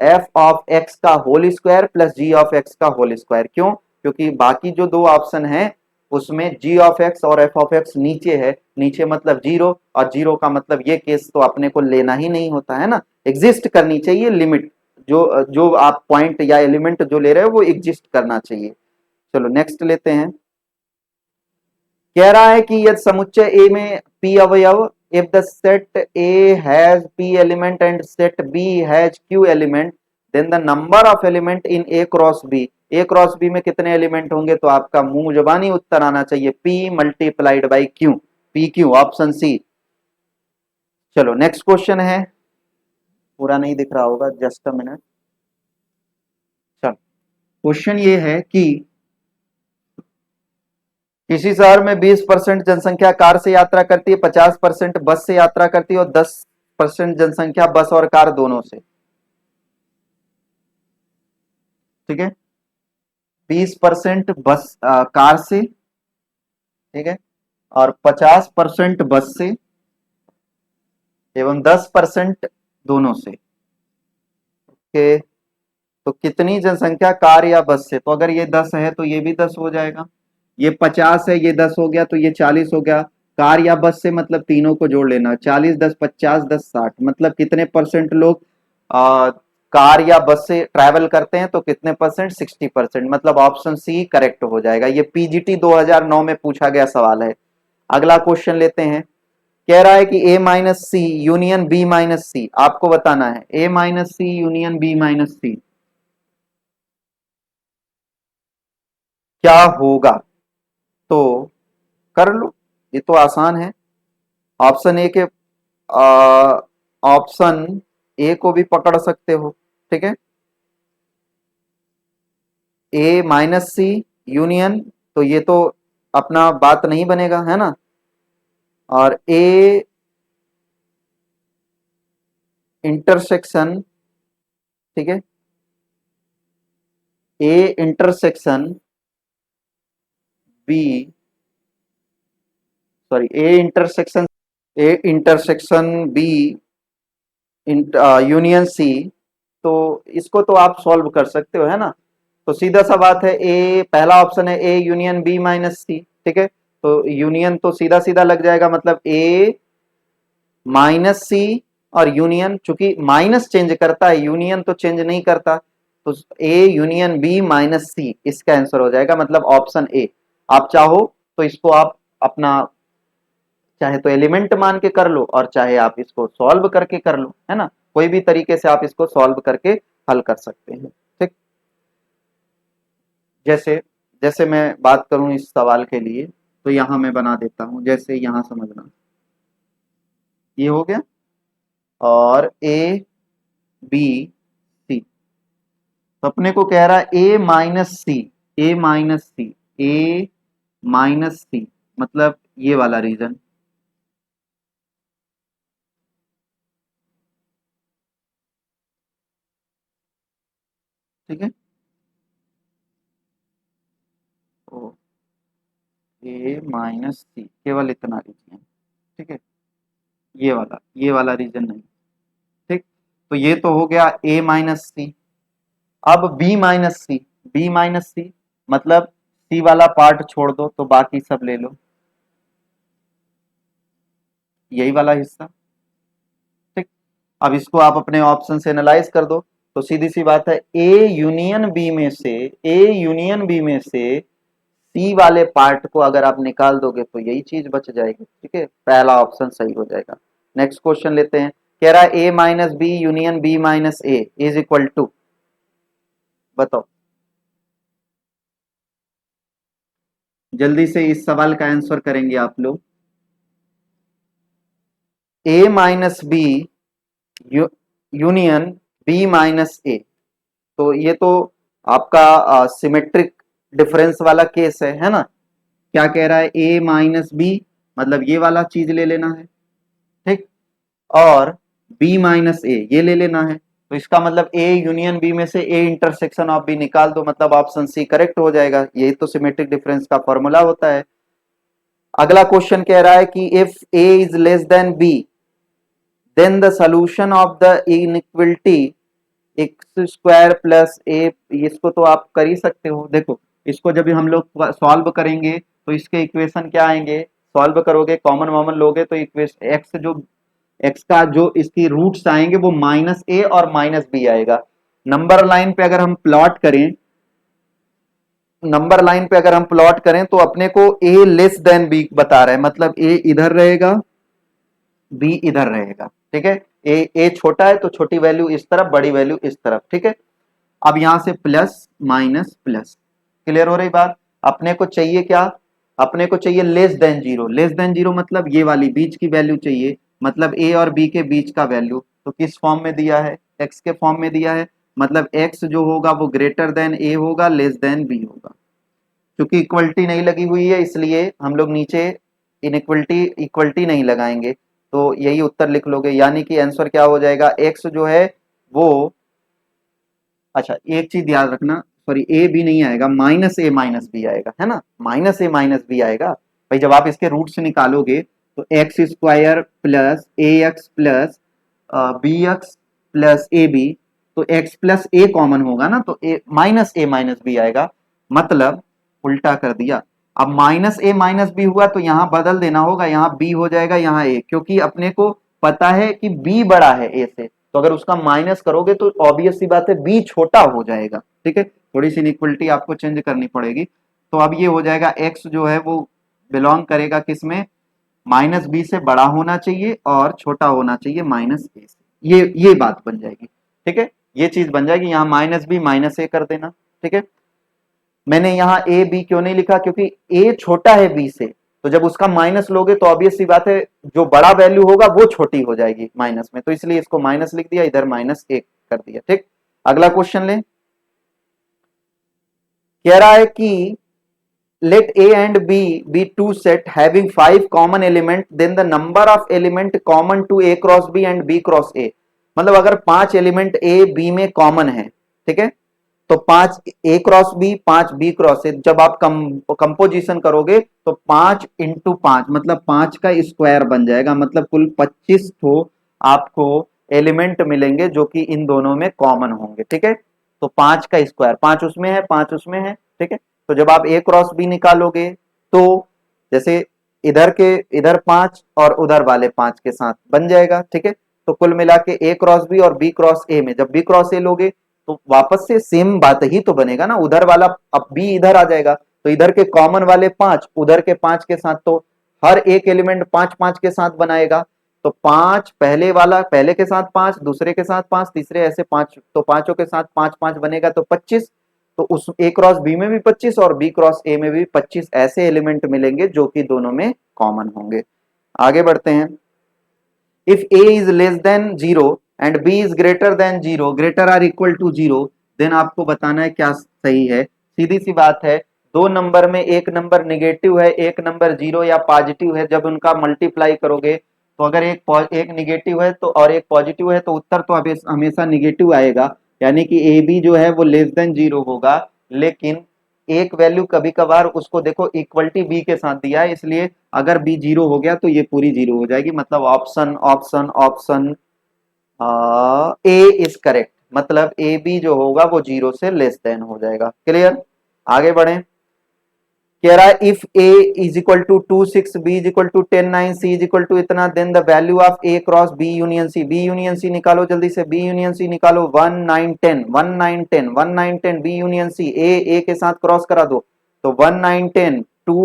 एफ ऑफ एक्स का whole square plus G of X का होल स्क्वायर। क्यों? क्योंकि बाकी जो दो ऑप्शन है उसमें जी ऑफ एक्स और एफ ऑफ एक्स नीचे है, नीचे मतलब जीरो, और जीरो का मतलब ये केस तो अपने को लेना ही नहीं होता है ना, एग्जिस्ट करनी चाहिए लिमिट, जो जो आप पॉइंट या एलिमेंट जो ले रहे हो वो एग्जिस्ट करना चाहिए। चलो नेक्स्ट लेते हैं। कह रहा है कि यदि समुच्चय ए में p अवयव, if the set A has p element and set b has q element, then the number of element in a cross b, a cross b में कितने एलिमेंट होंगे? तो आपका मुंह जबानी उत्तर आना चाहिए p multiplied by q, p q, option C. चलो नेक्स्ट क्वेश्चन है, पूरा नहीं दिख रहा होगा, जस्ट अ मिनट। चलो क्वेश्चन ये है कि किसी शहर में 20% जनसंख्या कार से यात्रा करती है, 50% बस से यात्रा करती है और 10% जनसंख्या बस और कार दोनों से। ठीक है, 20% बस कार से, ठीक है, और 50% बस से एवं 10% दोनों से। ओके, तो कितनी जनसंख्या कार या बस से? तो अगर ये 10 है तो ये भी 10 हो जाएगा, ये 50 है, ये 10 हो गया, तो ये 40 हो गया। कार या बस से मतलब तीनों को जोड़ लेना, 40 10 50 10 60, मतलब कितने परसेंट लोग आ, कार या बस से ट्रैवल करते हैं? तो कितने परसेंट? 60%, मतलब ऑप्शन सी करेक्ट हो जाएगा। ये पीजीटी 2009 में पूछा गया सवाल है। अगला क्वेश्चन लेते हैं। कह रहा है कि A minus C union B minus सी, आपको बताना है A minus C union B minus सी क्या होगा। तो कर लो, ये तो आसान है। ऑप्शन ए के ऑप्शन ए को भी पकड़ सकते हो, ठीक है, ए माइनस सी यूनियन, तो ये तो अपना बात नहीं बनेगा है ना, और ए इंटरसेक्शन, ठीक है, A intersection B, sorry A intersection B union C, तो इसको तो आप सॉल्व कर सकते हो, है ना। तो सीधा सा बात है, ए पहला ऑप्शन है ए यूनियन बी माइनस सी, ठीक है। तो यूनियन तो सीधा सीधा लग जाएगा, मतलब ए माइनस सी और यूनियन, चूंकि माइनस चेंज करता है यूनियन तो चेंज नहीं करता, तो ए यूनियन बी माइनस सी इसका आंसर हो जाएगा, मतलब ऑप्शन ए। आप चाहो तो इसको आप अपना चाहे तो एलिमेंट मान के कर लो और चाहे आप इसको सॉल्व करके कर लो, है ना। कोई भी तरीके से आप इसको सॉल्व करके हल कर सकते हैं, ठीक। जैसे जैसे मैं बात करूं इस सवाल के लिए, तो यहां मैं बना देता हूं, जैसे यहां समझना, ये हो गया और ए बी सी, तो अपने को कह रहा है A minus C, A minus C, A minus सी, मतलब ये वाला रीजन, ठीक है। तो ए माइनस सी केवल इतना रीजन, ठीक है, ये वाला रीजन नहीं, ठीक। तो ये तो हो गया ए माइनस सी। अब बी माइनस सी, बी माइनस सी मतलब सी वाला पार्ट छोड़ दो तो बाकी सब ले लो, यही वाला हिस्सा, ठीक। अब इसको आप अपने ऑप्शन से एनालाइज कर दो, तो सीधी सी बात है, ए यूनियन बी में से, ए यूनियन बी में से सी वाले पार्ट को अगर आप निकाल दोगे तो यही चीज बच जाएगी, ठीक है, पहला ऑप्शन सही हो जाएगा। नेक्स्ट क्वेश्चन लेते हैं, कह रहा है A minus B union B minus A is equal to, बताओ जल्दी से इस सवाल का आंसर करेंगे आप लोग। A minus B union B minus A, तो ये तो आपका सिमेट्रिक डिफरेंस वाला केस है ना। क्या कह रहा है, ए माइनस बी मतलब ये वाला चीज ले लेना है, ठीक, और बी माइनस ए ये ले लेना है, तो इसका मतलब ए यूनियन बी में से ए इंटरसेक्शन ऑफ बी निकाल दो, मतलब ऑप्शन सी करेक्ट हो जाएगा, यही तो सिमेट्रिक डिफरेंस का फॉर्मूला होता है। अगला क्वेश्चन कह रहा है कि if A is less than B then the solution of the inequality x square plus A, इसको तो आप कर ही सकते हो। देखो इसको जब हम लोग सॉल्व करेंगे तो इसके इक्वेशन क्या आएंगे, सॉल्व करोगे कॉमन वॉमन लोगे तो इक्वेशन एक्स जो एक्स का जो इसकी रूट्स आएंगे वो माइनस ए और माइनस बी आएगा। नंबर लाइन पे अगर हम प्लॉट करें, नंबर लाइन पे अगर हम प्लॉट करें तो अपने को ए लेस देन बी बता रहा है, मतलब ए इधर रहेगा बी इधर रहेगा, ठीक है। ए छोटा है तो छोटी वैल्यू इस तरफ, बड़ी वैल्यू इस तरफ, ठीक है। अब यहां से प्लस माइनस प्लस, क्लियर हो रही बात। अपने को चाहिए क्या, अपने को चाहिए less than zero, less than zero मतलब ये वाली बीच की वैल्यू चाहिए, मतलब ए और बी के बीच का वैल्यू, तो किस फॉर्म में दिया है, एक्स के फॉर्म में दिया है, मतलब एक्स जो होगा वो ग्रेटर देन ए होगा, लेस देन बी होगा। क्योंकि इक्वलिटी नहीं लगी हुई है इसलिए हम लोग नीचे इनइक्वलिटी इक्वलिटी नहीं लगाएंगे, तो यही उत्तर लिख लोगे, यानी कि आंसर क्या हो जाएगा, एक्स जो है वो, अच्छा एक चीज याद रखना, सॉरी ए बी नहीं आएगा, माइनस ए माइनस बी आएगा, है ना, माइनस ए माइनस बी आएगा। भाई जब आप इसके रूट से निकालोगे तो X square plus A X plus B X plus A B, तो एक्स प्लस ए कॉमन होगा ना, तो ए माइनस बी आएगा, मतलब उल्टा कर दिया। अब माइनस ए माइनस बी हुआ तो यहां बदल देना होगा, यहाँ बी हो जाएगा यहाँ ए, क्योंकि अपने को पता है कि बी बड़ा है ए से, तो अगर उसका माइनस करोगे तो ऑब्वियस सी बात है बी छोटा हो जाएगा, ठीक है। थोड़ी सी इनइक्वलिटी आपको चेंज करनी पड़ेगी, तो अब ये हो जाएगा एक्स जो है वो बिलोंग करेगा किसमें, माइनस बी से बड़ा होना चाहिए और छोटा होना चाहिए माइनस ए से, ये बात बन जाएगी, ठीक है। ये चीज बन जाएगी, यहाँ माइनस बी माइनस ए कर देना, ठीक है। मैंने यहाँ ए बी क्यों नहीं लिखा, क्योंकि ए छोटा है बी से, तो जब उसका माइनस लोगे तो ऑब्वियस सी बात है जो बड़ा वैल्यू होगा वो छोटी हो जाएगी माइनस में, तो इसलिए इसको माइनस लिख दिया, इधर माइनस एक कर दिया, ठीक। अगला क्वेश्चन ले, कह रहा है कि let a and b be two set having 5 common element, then the number of element common to a cross b and b cross a, मतलब अगर 5 एलिमेंट a b में कॉमन है, ठीक है, तो 5 a cross b 5 b cross a, जब आप composition करोगे तो 5 × 5 मतलब 5 का स्क्वायर बन जाएगा, मतलब कुल 25 तो आपको एलिमेंट मिलेंगे जो कि इन दोनों में कॉमन होंगे। ठीक है, तो 5 का स्क्वायर, 5 उसमें है, 5 उसमें है। ठीक है, तो जब आप ए क्रॉस बी निकालोगे तो जैसे इधर 5 और उधर वाले 5 के साथ बन जाएगा। ठीक है, तो कुल मिला के ए क्रॉस बी और बी क्रॉस ए में जब बी क्रॉस ए लोगे तो वापस से सेम बात ही तो बनेगा ना, उधर वाला अब बी इधर आ जाएगा, तो इधर के कॉमन वाले 5 उधर के 5 के साथ, तो हर एक एलिमेंट 5 5 के साथ बनाएगा। तो 5 पहले वाला पहले के साथ 5, दूसरे के साथ 5, तीसरे ऐसे 5, तो पांचों के साथ 5 5 बनेगा तो 25। तो उस ए क्रॉस बी में भी 25 और बी क्रॉस ए में भी 25 ऐसे एलिमेंट मिलेंगे जो कि दोनों में कॉमन होंगे। आगे बढ़ते हैं। If a is less than 0 and b is greater than 0, greater or equal to 0, then आपको बताना है क्या सही है। सीधी सी बात है, दो नंबर में एक नंबर निगेटिव है, एक नंबर जीरो या पॉजिटिव है, जब उनका मल्टीप्लाई करोगे तो अगर एक निगेटिव है तो और एक पॉजिटिव है तो उत्तर तो हमेशा निगेटिव आएगा, यानी कि ए बी जो है वो लेस देन जीरो होगा। लेकिन एक वैल्यू कभी कभार उसको देखो इक्वलिटी बी के साथ दिया है, इसलिए अगर बी जीरो हो गया तो ये पूरी जीरो हो जाएगी, मतलब option option option A is correct, मतलब ए बी जो होगा वो जीरो से लेस देन हो जाएगा। क्लियर, आगे बढ़े। कह रहा है if A is equal to 2 6, B is equal to 10 9, C is equal to इतना, then the value of A cross B union C, B union C निकालो जल्दी से, बी यूनियन सी निकालो। 1 9 10 1 9 10 1 9 10 बी यूनियन सी, ए के साथ क्रॉस करा दो तो 1 9 10 2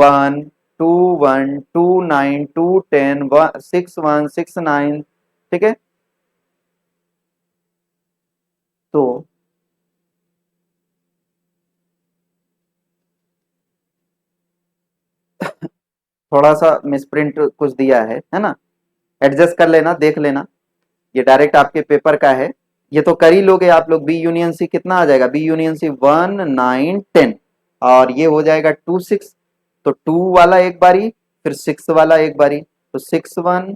1 2 1 2 9 2 10 6 1 6 9। ठीक है, तो थोड़ा सा मिसप्रिंट कुछ दिया है ना, एडजस्ट कर लेना, देख लेना, ये डायरेक्ट आपके पेपर का है, ये तो कर ही लोगे आप लोग। बी यूनियन सी कितना आ जाएगा, बी यूनियन सी 1 9 10 और ये हो जाएगा 2 6, तो 2 वाला एक बारी फिर 6 वाला एक बारी, तो 6 1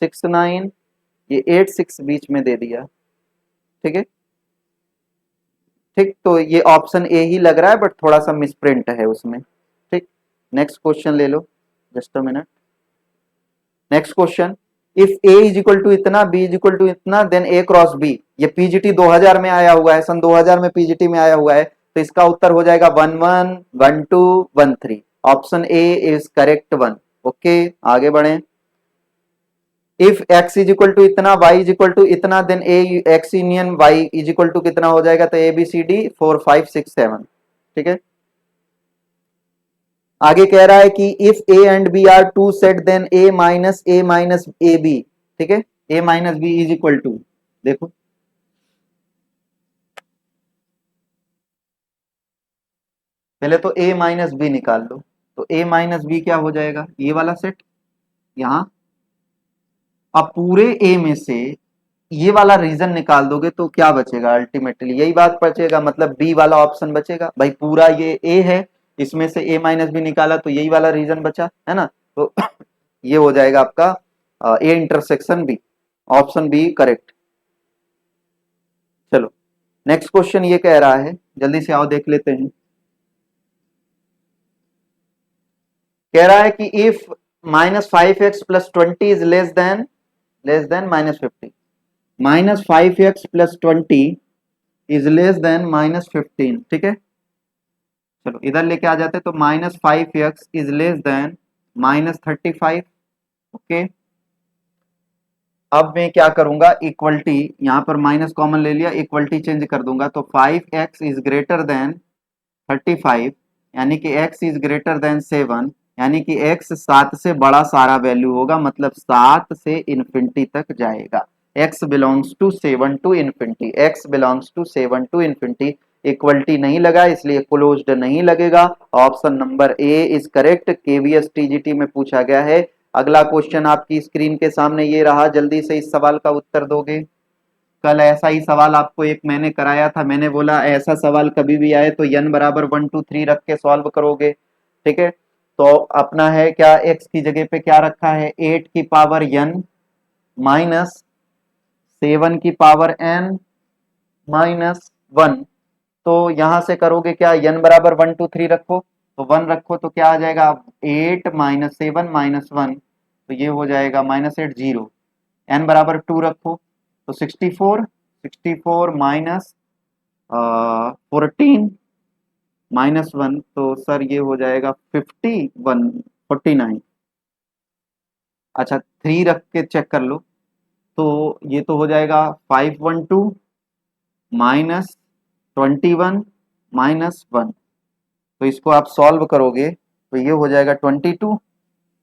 6 9, ये 8 6 बीच में दे दिया। ठीक है, ठीक, तो ये ऑप्शन ए ही लग रहा है बट थोड़ा सा मिसप्रिंट है उसमें। ठीक, नेक्स्ट क्वेश्चन ले लो, just a minute. Next question, if A is equal to इतना, बी इज इक्वल टू इतना, देन ए क्रॉस बी, ये पीजीटी 2000 में आया हुआ है, सन 2000 में पीजीटी में आया हुआ है, तो इसका उत्तर हो जाएगा 1 1 1 2 1 3, option A is correct one. Okay, आगे बढ़े। If x is equal to इतना, y इज इक्वल टू इतना, then A X union y is equal to कितना हो जाएगा, तो ए बी सी डी 4 5 6 7। ठीक है, आगे कह रहा है कि if A and B are two set, then A minus A B. ठीक है, A minus B is equal to, देखो पहले तो ए माइनस बी निकाल लो, तो ए माइनस बी क्या हो जाएगा, ये वाला सेट यहां, अब पूरे ए में से ये वाला रीजन निकाल दोगे तो क्या बचेगा, अल्टीमेटली यही बात बचेगा, मतलब बी वाला ऑप्शन बचेगा भाई, पूरा ये ए है, इसमें से ए माइनस बी निकाला तो यही वाला रीजन बचा है ना, तो ये हो जाएगा आपका A intersection B, option B correct. चलो नेक्स्ट क्वेश्चन ये कह रहा है, जल्दी से आओ देख लेते हैं। कह रहा है कि if -5x + 20 is less then -50, -5x + 20 is less then -15। ठीक है, चलो इधर लेके आ जाते, तो -5x is less then -35। Okay, अब मैं क्या करूंगा, इक्वलिटी यहां पर माइनस कॉमन ले लिया, इक्वलिटी चेंज कर दूंगा, तो 5x इज ग्रेटर देन 35, यानी कि x इज ग्रेटर देन 7, यानी कि x 7 से बड़ा सारा वैल्यू होगा, मतलब 7 से इन्फिनिटी तक जाएगा। x belongs to 7 to infinity, x belongs to 7 to infinity, equality नहीं लगा इसलिए क्लोज्ड नहीं लगेगा, option number A is correct, KVS TGT में पूछा गया है। अगला क्वेश्चन आपकी स्क्रीन के सामने ये रहा, जल्दी से इस सवाल का उत्तर दोगे। कल ऐसा ही सवाल आपको एक मैंने कराया था, मैंने बोला ऐसा सवाल कभी भी आए तो n बराबर 1 2 3 रख के सॉल्व करोगे। ठीक है, तो अपना है क्या, x की जगह पे क्या रखा है, 8 की पावर n माइनस 7 की पावर n माइनस 1, तो यहां से करोगे क्या, n बराबर 1 2 3 रखो, तो 1 रखो तो क्या आ जाएगा, 8 -7 -1, तो ये हो जाएगा -8 0, n बराबर 2 रखो तो 64 माइनस 14 -1, तो सर ये हो जाएगा 49। अच्छा 3 रख के चेक कर लो, तो ये तो हो जाएगा 512 -21 -1। तो इसको आप सॉल्व करोगे तो ये हो जाएगा 22,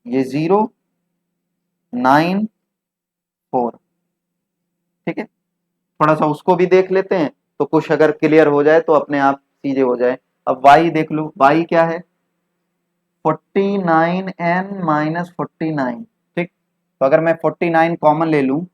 ये 094। ठीक है, थोड़ा सा उसको भी देख लेते हैं, तो कुछ अगर क्लियर हो जाए तो अपने आप चीजें हो जाए। अब y देख लो, y क्या है 49n-49। ठीक, तो अगर मैं 49 कॉमन ले लूं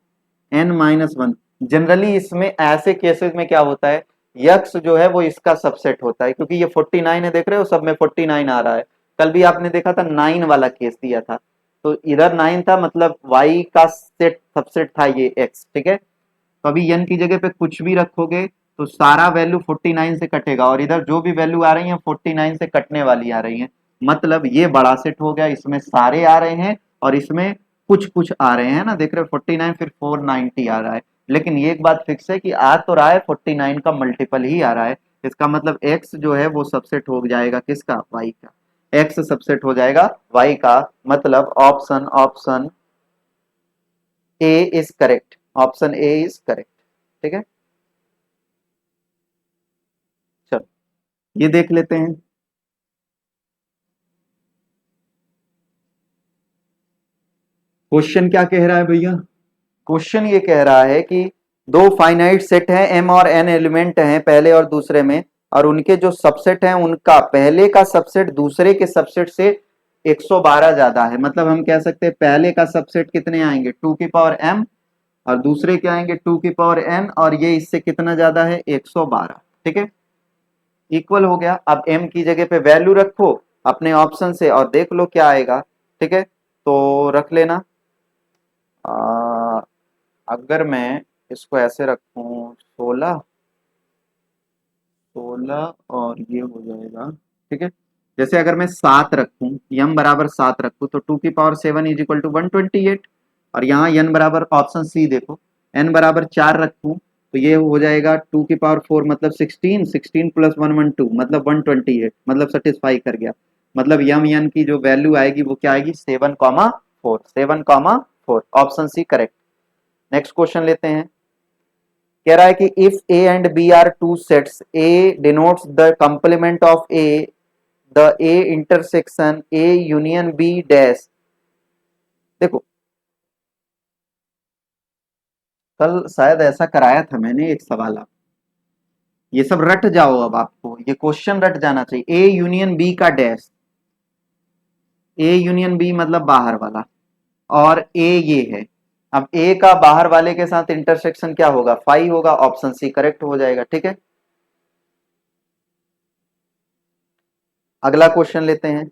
n-1, जनरली इसमें ऐसे केसेस में क्या होता है, यक्स जो है वो इसका सबसेट होता है, क्योंकि ये 49 है, देख रहे हो सब में 49 आ रहा है। कल भी आपने देखा था 9 वाला केस दिया था, तो इधर 9 था, मतलब y का सेट सबसेट था ये x। ठीक है, तो अभी n की जगह पे कुछ भी रखोगे तो सारा वैल्यू 49 से कटेगा, और इधर जो भी वैल्यू आ रही है 49 से कटने वाली आ रही है। मतलब ये बड़ा सेट हो गया, इसमें सारे आ रहे हैं और इसमें कुछ कुछ आ रहे हैं ना, देख रहे हो 49 फिर 490 आ रहा है। लेकिन ये एक बात फिक्स है कि आ तो रहा है 49 का मल्टीपल ही आ रहा है। इसका मतलब x जो है वो सबसेट हो जाएगा किसका, y का। x सबसेट हो जाएगा y का, मतलब option option A is correct, option A is correct. ठीक है, चलो ये देख लेते हैं। क्वेश्चन क्या कह रहा है भैया, क्वेश्चन ये कह रहा है कि दो फाइनाइट सेट हैं, m और n एलिमेंट हैं पहले और दूसरे में, और उनके जो सबसेट हैं उनका पहले का सबसेट दूसरे के सबसेट से 112 ज्यादा है। मतलब हम कह सकते हैं पहले का सबसेट कितने आएंगे 2 की पावर m, और दूसरे के आएंगे 2 की पावर n, और ये इससे कितना ज्यादा है 112। ठीक है, इक्वल हो गया। अब m की जगह पे वैल्यू रखो अपने ऑप्शन से और देख लो क्या आएगा। ठीक है, तो रख लेना। आ, अगर मैं इसको ऐसे रखूं 16 और ये हो जाएगा। ठीक है, जैसे अगर मैं 7 रखूं, यम बराबर 7 रखूं, तो 2 की पावर 7 इज इक्वल टू 128। और यहाँ n बराबर ऑप्शन सी देखो, n बराबर 4 रखूं तो ये हो जाएगा 2 की पावर 4 मतलब 16, 16 प्लस 112 मतलब 128, मतलब सेटिस्फाई कर गया। मतलब यम n की जो वैल्यू आएगी वो क्या आएगी 7,4, 7,4, option C correct. Next question लेते हैं। कह रहा है कि if A and B are two sets, A denotes the complement of A, the A intersection A union B dash. देखो कल शायद ऐसा कराया था मैंने एक सवाल, आप ये सब रट जाओ, अब आपको ये क्वेश्चन रट जाना चाहिए। ए यूनियन बी का डैश, ए यूनियन बी मतलब बाहर वाला, और ए ये है। अब ए का बाहर वाले के साथ इंटरसेक्शन क्या होगा, फाई होगा, ऑप्शन सी करेक्ट हो जाएगा। ठीक है, अगला क्वेश्चन लेते हैं।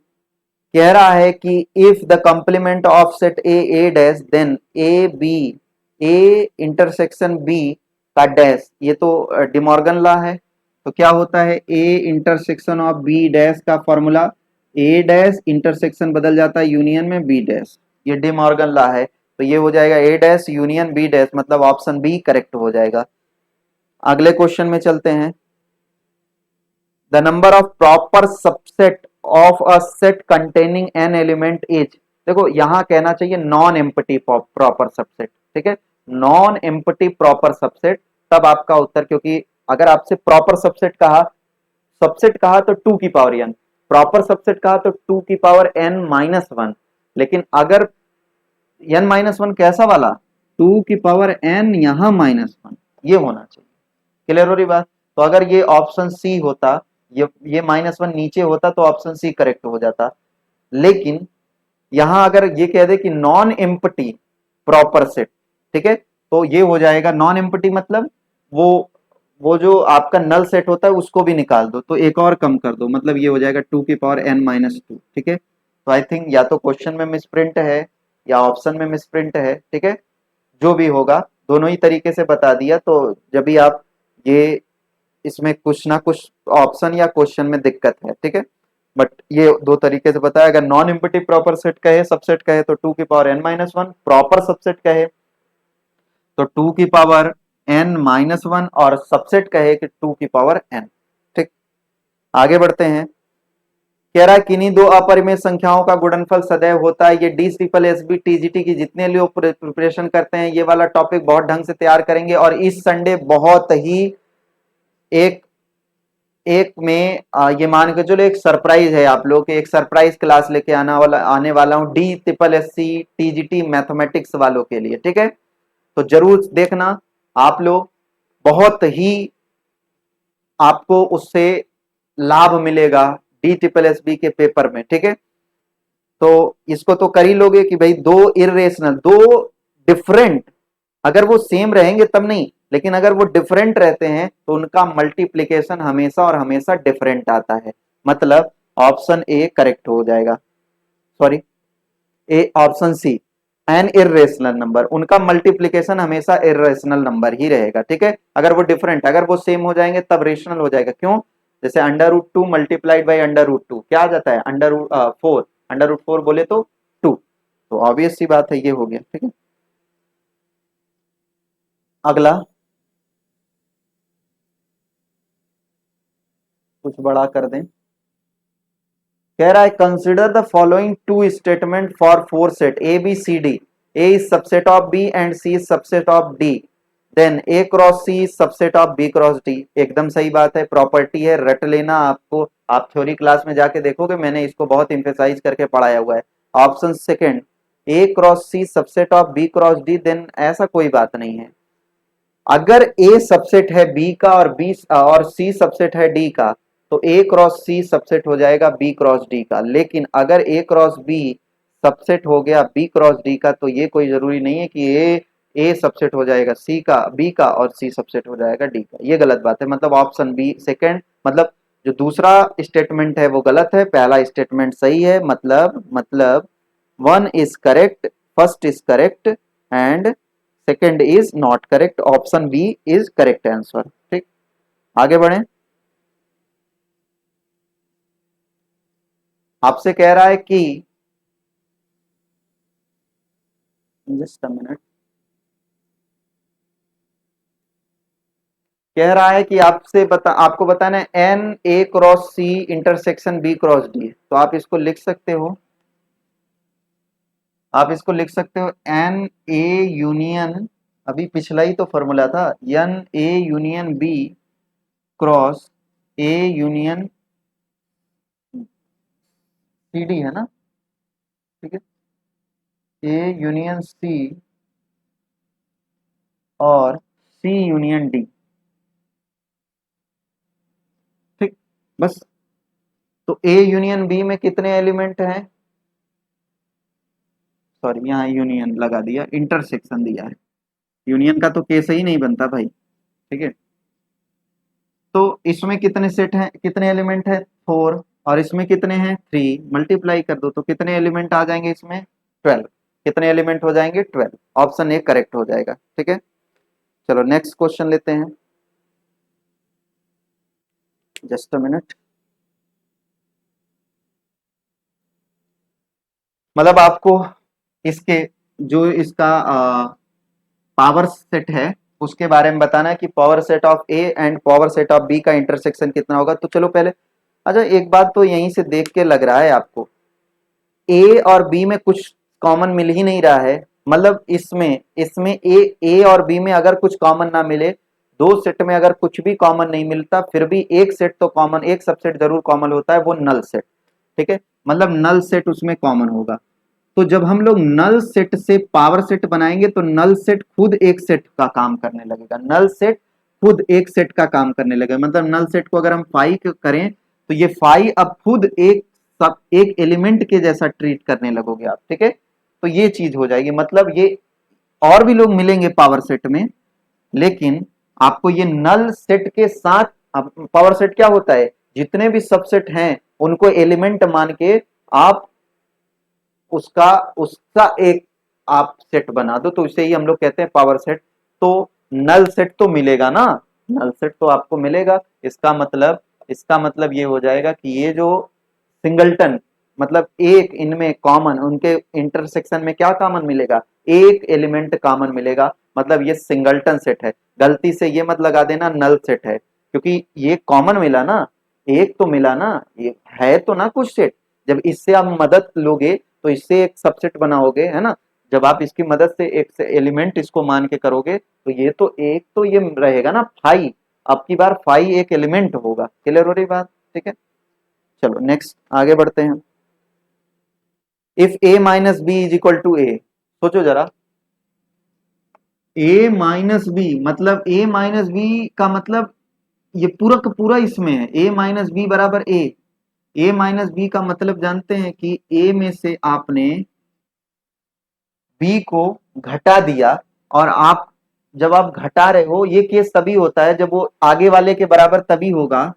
कह रहा है कि if the complement of set A dash then A B, A intersection B का डैश, ये तो डिमॉर्गन लॉ है। तो क्या होता है A intersection of B dash का फॉर्मूला, ए डैश इंटरसेक्शन बदल जाता है यूनियन में बी डैश, ये डिमॉर्गन लॉ है। तो ये हो जाएगा A dash union B dash, मतलब ऑप्शन बी करेक्ट हो जाएगा। अगले क्वेश्चन में चलते हैं। The number of proper subset of a set containing an element is, देखो यहां कहना चाहिए नॉन एम्प्टी प्रॉपर सबसेट। ठीक है, नॉन एम्प्टी प्रॉपर सबसेट, तब आपका उत्तर, क्योंकि अगर आपसे प्रॉपर सबसेट कहा तो 2 की पावर n, प्रॉपर सबसेट कहा तो 2 की पावर n-1। लेकिन अगर n-1 कैसा वाला, 2 की पावर n यहां -1, ये होना चाहिए। क्लियर हो रही बात। तो अगर ये ऑप्शन सी होता, ये -1 नीचे होता तो ऑप्शन सी करेक्ट हो जाता। लेकिन यहां अगर ये कह दे कि नॉन एम्प्टी प्रॉपर सेट, ठीक है, तो ये हो जाएगा नॉन एम्प्टी, मतलब वो वो जो आपका नल सेट होता है उसको भी निकाल दो, तो एक और कम कर दो, मतलब ये हो जाएगा 2 की पावर n-2। ठीक है, तो आई थिंक या तो क्वेश्चन में मिसप्रिंट है या ऑप्शन में मिसप्रिंट है। ठीक है, जो भी होगा दोनों ही तरीके से बता दिया, तो जब भी आप ये इसमें कुछ ना कुछ ऑप्शन या क्वेश्चन में दिक्कत है। ठीक है, बट ये दो तरीके से बताया। अगर नॉन इम्पिटिव प्रॉपर सेट कहे, सबसेट कहे तो 2 की पावर n-1, प्रॉपर सबसेट कहे तो 2 की पावर n-1 और सबसेट कहे कि 2 की पावर n। ठीक, आगे बढ़ते हैं। कह रहा है किन्हीं दो अपरिमेय संख्याओं का गुणनफल सदैव होता है। ये D triple S B TGT की जितने लोग प्रिपरेशन करते हैं ये वाला टॉपिक बहुत ढंग से तैयार करेंगे, और इस संडे बहुत ही एक एक में ये मान के चलो एक सरप्राइज है आप लोग के, एक सरप्राइज क्लास लेके आने वाला हूँ D triple S C TGT mathematics वालों के लिए। ठीक है, तो जरूर देखना आप लोग, बहुत ही आपको उससे लाभ मिलेगा डी ट्रिपल एस बी के पेपर में। ठीक है, तो इसको तो कर ही लोगे कि भाई दो इरेशनल, दो डिफरेंट, अगर वो सेम रहेंगे तब नहीं, लेकिन अगर वो डिफरेंट रहते हैं तो उनका मल्टीप्लीकेशन हमेशा और हमेशा डिफरेंट आता है। मतलब ऑप्शन ए करेक्ट हो जाएगा, sorry A option C, an irrational number, उनका मल्टीप्लीकेशन हमेशा इरेशनल नंबर ही रहेगा। ठीक है, अगर वो डिफरेंट, अगर वो सेम हो जाएंगे तब रेशनल हो जाएगा। क्यों? जैसे under root 2 multiplied by under root 2 क्या आ जाता है? अंडर रूट 4, अंडर रूट 4 बोले तो 2, तो ऑब्वियस सी बात है ये हो गया। ठीक है, अगला कुछ बड़ा कर दें। कह रहा है consider the following two statement for four set A B C D, A is subset of B and C is subset of D, then A cross C is subset of B cross D. एकदम सही बात है, property है, रट लेना आपको, आप theory class में जाके देखोगे मैंने इसको बहुत इंफेसाइज करके पढ़ाया हुआ है। Option second, A cross C subset of B cross D, then ऐसा कोई बात नहीं है। अगर ए सबसेट है बी का और बी और सी सबसेट है डी का, तो ए क्रॉस सी सबसेट हो जाएगा बी क्रॉस डी का। लेकिन अगर ए क्रॉस बी सबसेट हो गया बी क्रॉस डी का, तो ये कोई जरूरी नहीं है कि ए सबसेट हो जाएगा सी का बी का और सी सबसेट हो जाएगा डी का। ये गलत बात है। मतलब ऑप्शन बी सेकंड, मतलब जो दूसरा स्टेटमेंट है वो गलत है, पहला स्टेटमेंट सही है। मतलब one is correct, first is correct and second is not correct. Option B is correct answer. ठीक, आगे बढ़े। आपसे कह रहा है कि जस्ट अ मिनट, कह रहा है कि आपको बताना है n A cross C intersection B cross D, तो आप इसको लिख सकते हो, एन ए यूनियन, अभी पिछला ही तो फॉर्मूला था, n A union B cross A union C D है ना। ठीक है, ए यूनियन सी और सी यूनियन डी। ठीक, बस। तो ए यूनियन बी में कितने एलिमेंट हैं? सॉरी यहाँ यूनियन लगा दिया, इंटरसेक्शन दिया है, यूनियन का तो केस ही नहीं बनता भाई। ठीक है, तो इसमें कितने सेट हैं, कितने एलिमेंट है? 4, और इसमें कितने हैं? 3, मल्टीप्लाई कर दो तो कितने एलिमेंट आ जाएंगे इसमें? 12। कितने एलिमेंट हो जाएंगे? 12। ऑप्शन ए करेक्ट हो जाएगा। ठीक है, चलो नेक्स्ट क्वेश्चन लेते हैं, जस्ट अ मिनट। मतलब आपको इसके जो इसका पावर सेट है उसके बारे में बताना है कि power set of A and power set of B का इंटरसेक्शन कितना होगा। तो चलो पहले, अच्छा एक बात तो यहीं से देख के लग रहा है आपको ए और बी में कुछ कॉमन मिल ही नहीं रहा है। मतलब इसमें इसमें ए और बी में अगर कुछ कॉमन ना मिले, दो सेट में अगर कुछ भी कॉमन नहीं मिलता, फिर भी एक सेट तो कॉमन, एक सबसेट जरूर कॉमन होता है, वो नल सेट। ठीक है, मतलब नल सेट उसमें कॉमन होगा। तो जब हम लोग नल सेट से पावर सेट बनाएंगे तो नल सेट खुद एक सेट का काम करने लगेगा, नल सेट खुद एक सेट का काम करने लगेगा। मतलब नल सेट को अगर हम फाई करें तो ये फाई अब खुद एक एलिमेंट के जैसा ट्रीट करने लगोगे आप। ठीक है, तो ये चीज हो जाएगी। मतलब ये और भी लोग मिलेंगे पावर सेट में, लेकिन आपको ये नल सेट के साथ, पावर सेट क्या होता है, जितने भी सबसेट हैं उनको एलिमेंट मान के आप उसका उसका एक आप सेट बना दो, तो इसे ही हम लोग कहते हैं पावर सेट। तो नल सेट तो मिलेगा ना, नल सेट तो आपको मिलेगा। इसका मतलब ये हो जाएगा कि ये जो सिंगलटन, मतलब एक इनमें कॉमन, उनके इंटरसेक्शन में क्या कॉमन मिलेगा? एक एलिमेंट कॉमन मिलेगा। मतलब ये सिंगलटन सेट है। गलती से ये मत लगा देना नल सेट है, क्योंकि ये कॉमन मिला ना, एक तो मिला ना, ये है तो ना कुछ सेट। जब इससे आप मदद लोगे तो इससे एक सबसेट बनाओगे, है ना। जब आप इसकी मदद से एक से एलिमेंट इसको मान के करोगे तो ये तो एक तो ये रहेगा ना फाई। अब की बार फाई एक एलिमेंट होगा। क्लियर हो रही बात? ठीक है, चलो नेक्स्ट आगे बढ़ते हैं। If a minus B is equal to A, सोचो जरा। a माइनस बी मतलब a माइनस बी का मतलब ये पूरा का पूरा इसमें है। a माइनस बी बराबर a माइनस बी का मतलब जानते हैं कि a में से आपने b को घटा दिया, और आप जब आप घटा रहे हो, ये केस तभी होता है जब वो आगे वाले के बराबर तभी होगा।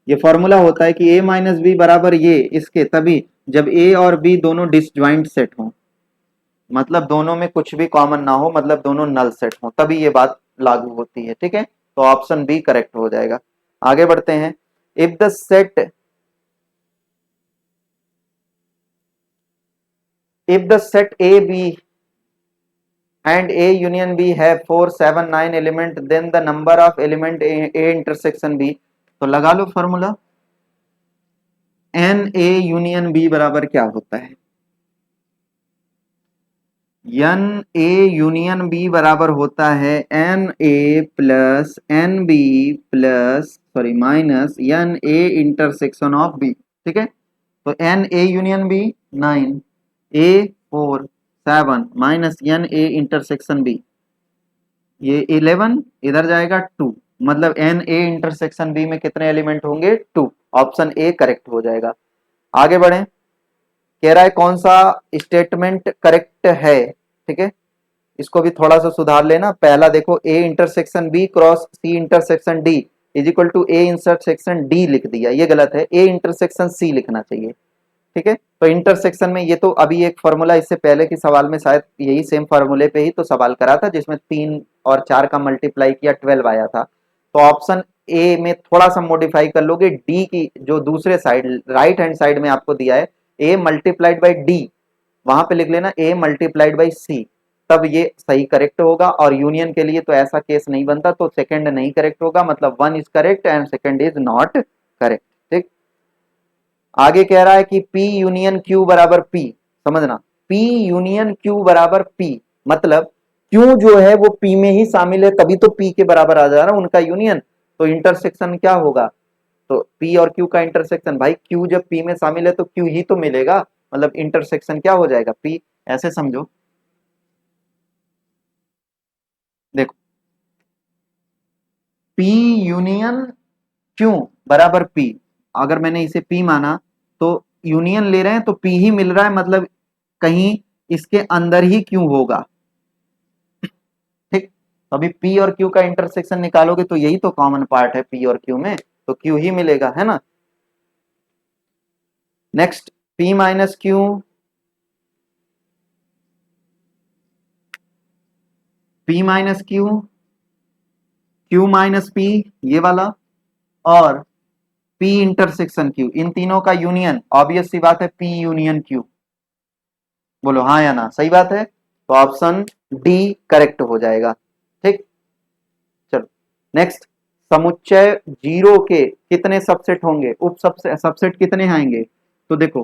ये फॉर्मूला होता है कि a माइनस बी बराबर ये इसके तभी जब a और b दोनों डिसजॉइंट सेट हों, मतलब दोनों में कुछ भी कॉमन ना हो, मतलब दोनों नल सेट हों, तभी ये बात लागू होती है। ठीक है, तो ऑप्शन बी करेक्ट हो जाएगा। आगे बढ़ते हैं। If the set A B and A union B have 4 7 9 element, then the number of element A intersection B। तो लगा लो formula. N A union B बराबर क्या होता है? एन ए यूनियन बी बराबर होता है n A plus n B plus sorry minus n A intersection of B. ठीक है, तो n A union B 9, A 4 7 minus n A intersection B, ये 11 इधर जाएगा 2, मतलब एन ए इंटरसेक्शन बी में कितने एलिमेंट होंगे? 2। ऑप्शन ए करेक्ट हो जाएगा। आगे बढ़े। कह रहा है कौन सा स्टेटमेंट करेक्ट है? ठीक है, इसको भी थोड़ा सा सुधार लेना। पहला देखो, A intersection B cross C intersection D is equal to A intersection D लिख दिया, ये गलत है, ए इंटरसेक्शन सी लिखना चाहिए। ठीक है, तो इंटरसेक्शन में ये तो अभी एक फॉर्मूला इससे पहले के सवाल में शायद यही सेम फार्मूले पे ही तो सवाल करा था, जिसमें 3 और 4 का मल्टीप्लाई किया 12 आया था। तो ऑप्शन ए में थोड़ा सा मॉडिफाई कर लोगे, डी की जो दूसरे साइड राइट हैंड साइड में आपको दिया है ए मल्टीप्लाइड बाई डी, वहां पे लिख लेना ए मल्टीप्लाइड बाई सी, तब ये सही करेक्ट होगा। और यूनियन के लिए तो ऐसा केस नहीं बनता, तो सेकंड नहीं करेक्ट होगा, मतलब 1 is correct and second is not correct. ठीक, आगे कह रहा है कि P यूनियन Q बराबर P, समझना, P यूनियन Q बराबर P मतलब Q जो है वो P में ही शामिल है, तभी तो P के बराबर आ जा रहा है उनका यूनियन। तो इंटरसेक्शन क्या होगा? तो P और Q का इंटरसेक्शन, भाई Q जब P में शामिल है तो Q ही तो मिलेगा, मतलब इंटरसेक्शन क्या हो जाएगा? P। ऐसे समझो, देखो P यूनियन Q बराबर P, अगर मैंने इसे P माना तो यूनियन ले रहे हैं तो P ही मिल रहा है, मतलब कहीं इसके अंदर ही Q होगा। ठीक, तो अभी P और Q का इंटरसेक्शन निकालोगे तो यही तो कॉमन पार्ट है P और Q में, तो Q ही मिलेगा, है ना। Next, P minus Q, P minus Q, Q minus P, ये वाला, और P इंटरसेक्शन Q, इन तीनों का यूनियन, ऑब्वियस सी बात है P यूनियन Q। बोलो हाँ या ना, सही बात है, तो ऑप्शन डी करेक्ट हो जाएगा। ठीक, चलो नेक्स्ट। समुच्चय जीरो के कितने सबसेट होंगे? उप सबसेट कितने आएंगे? तो देखो,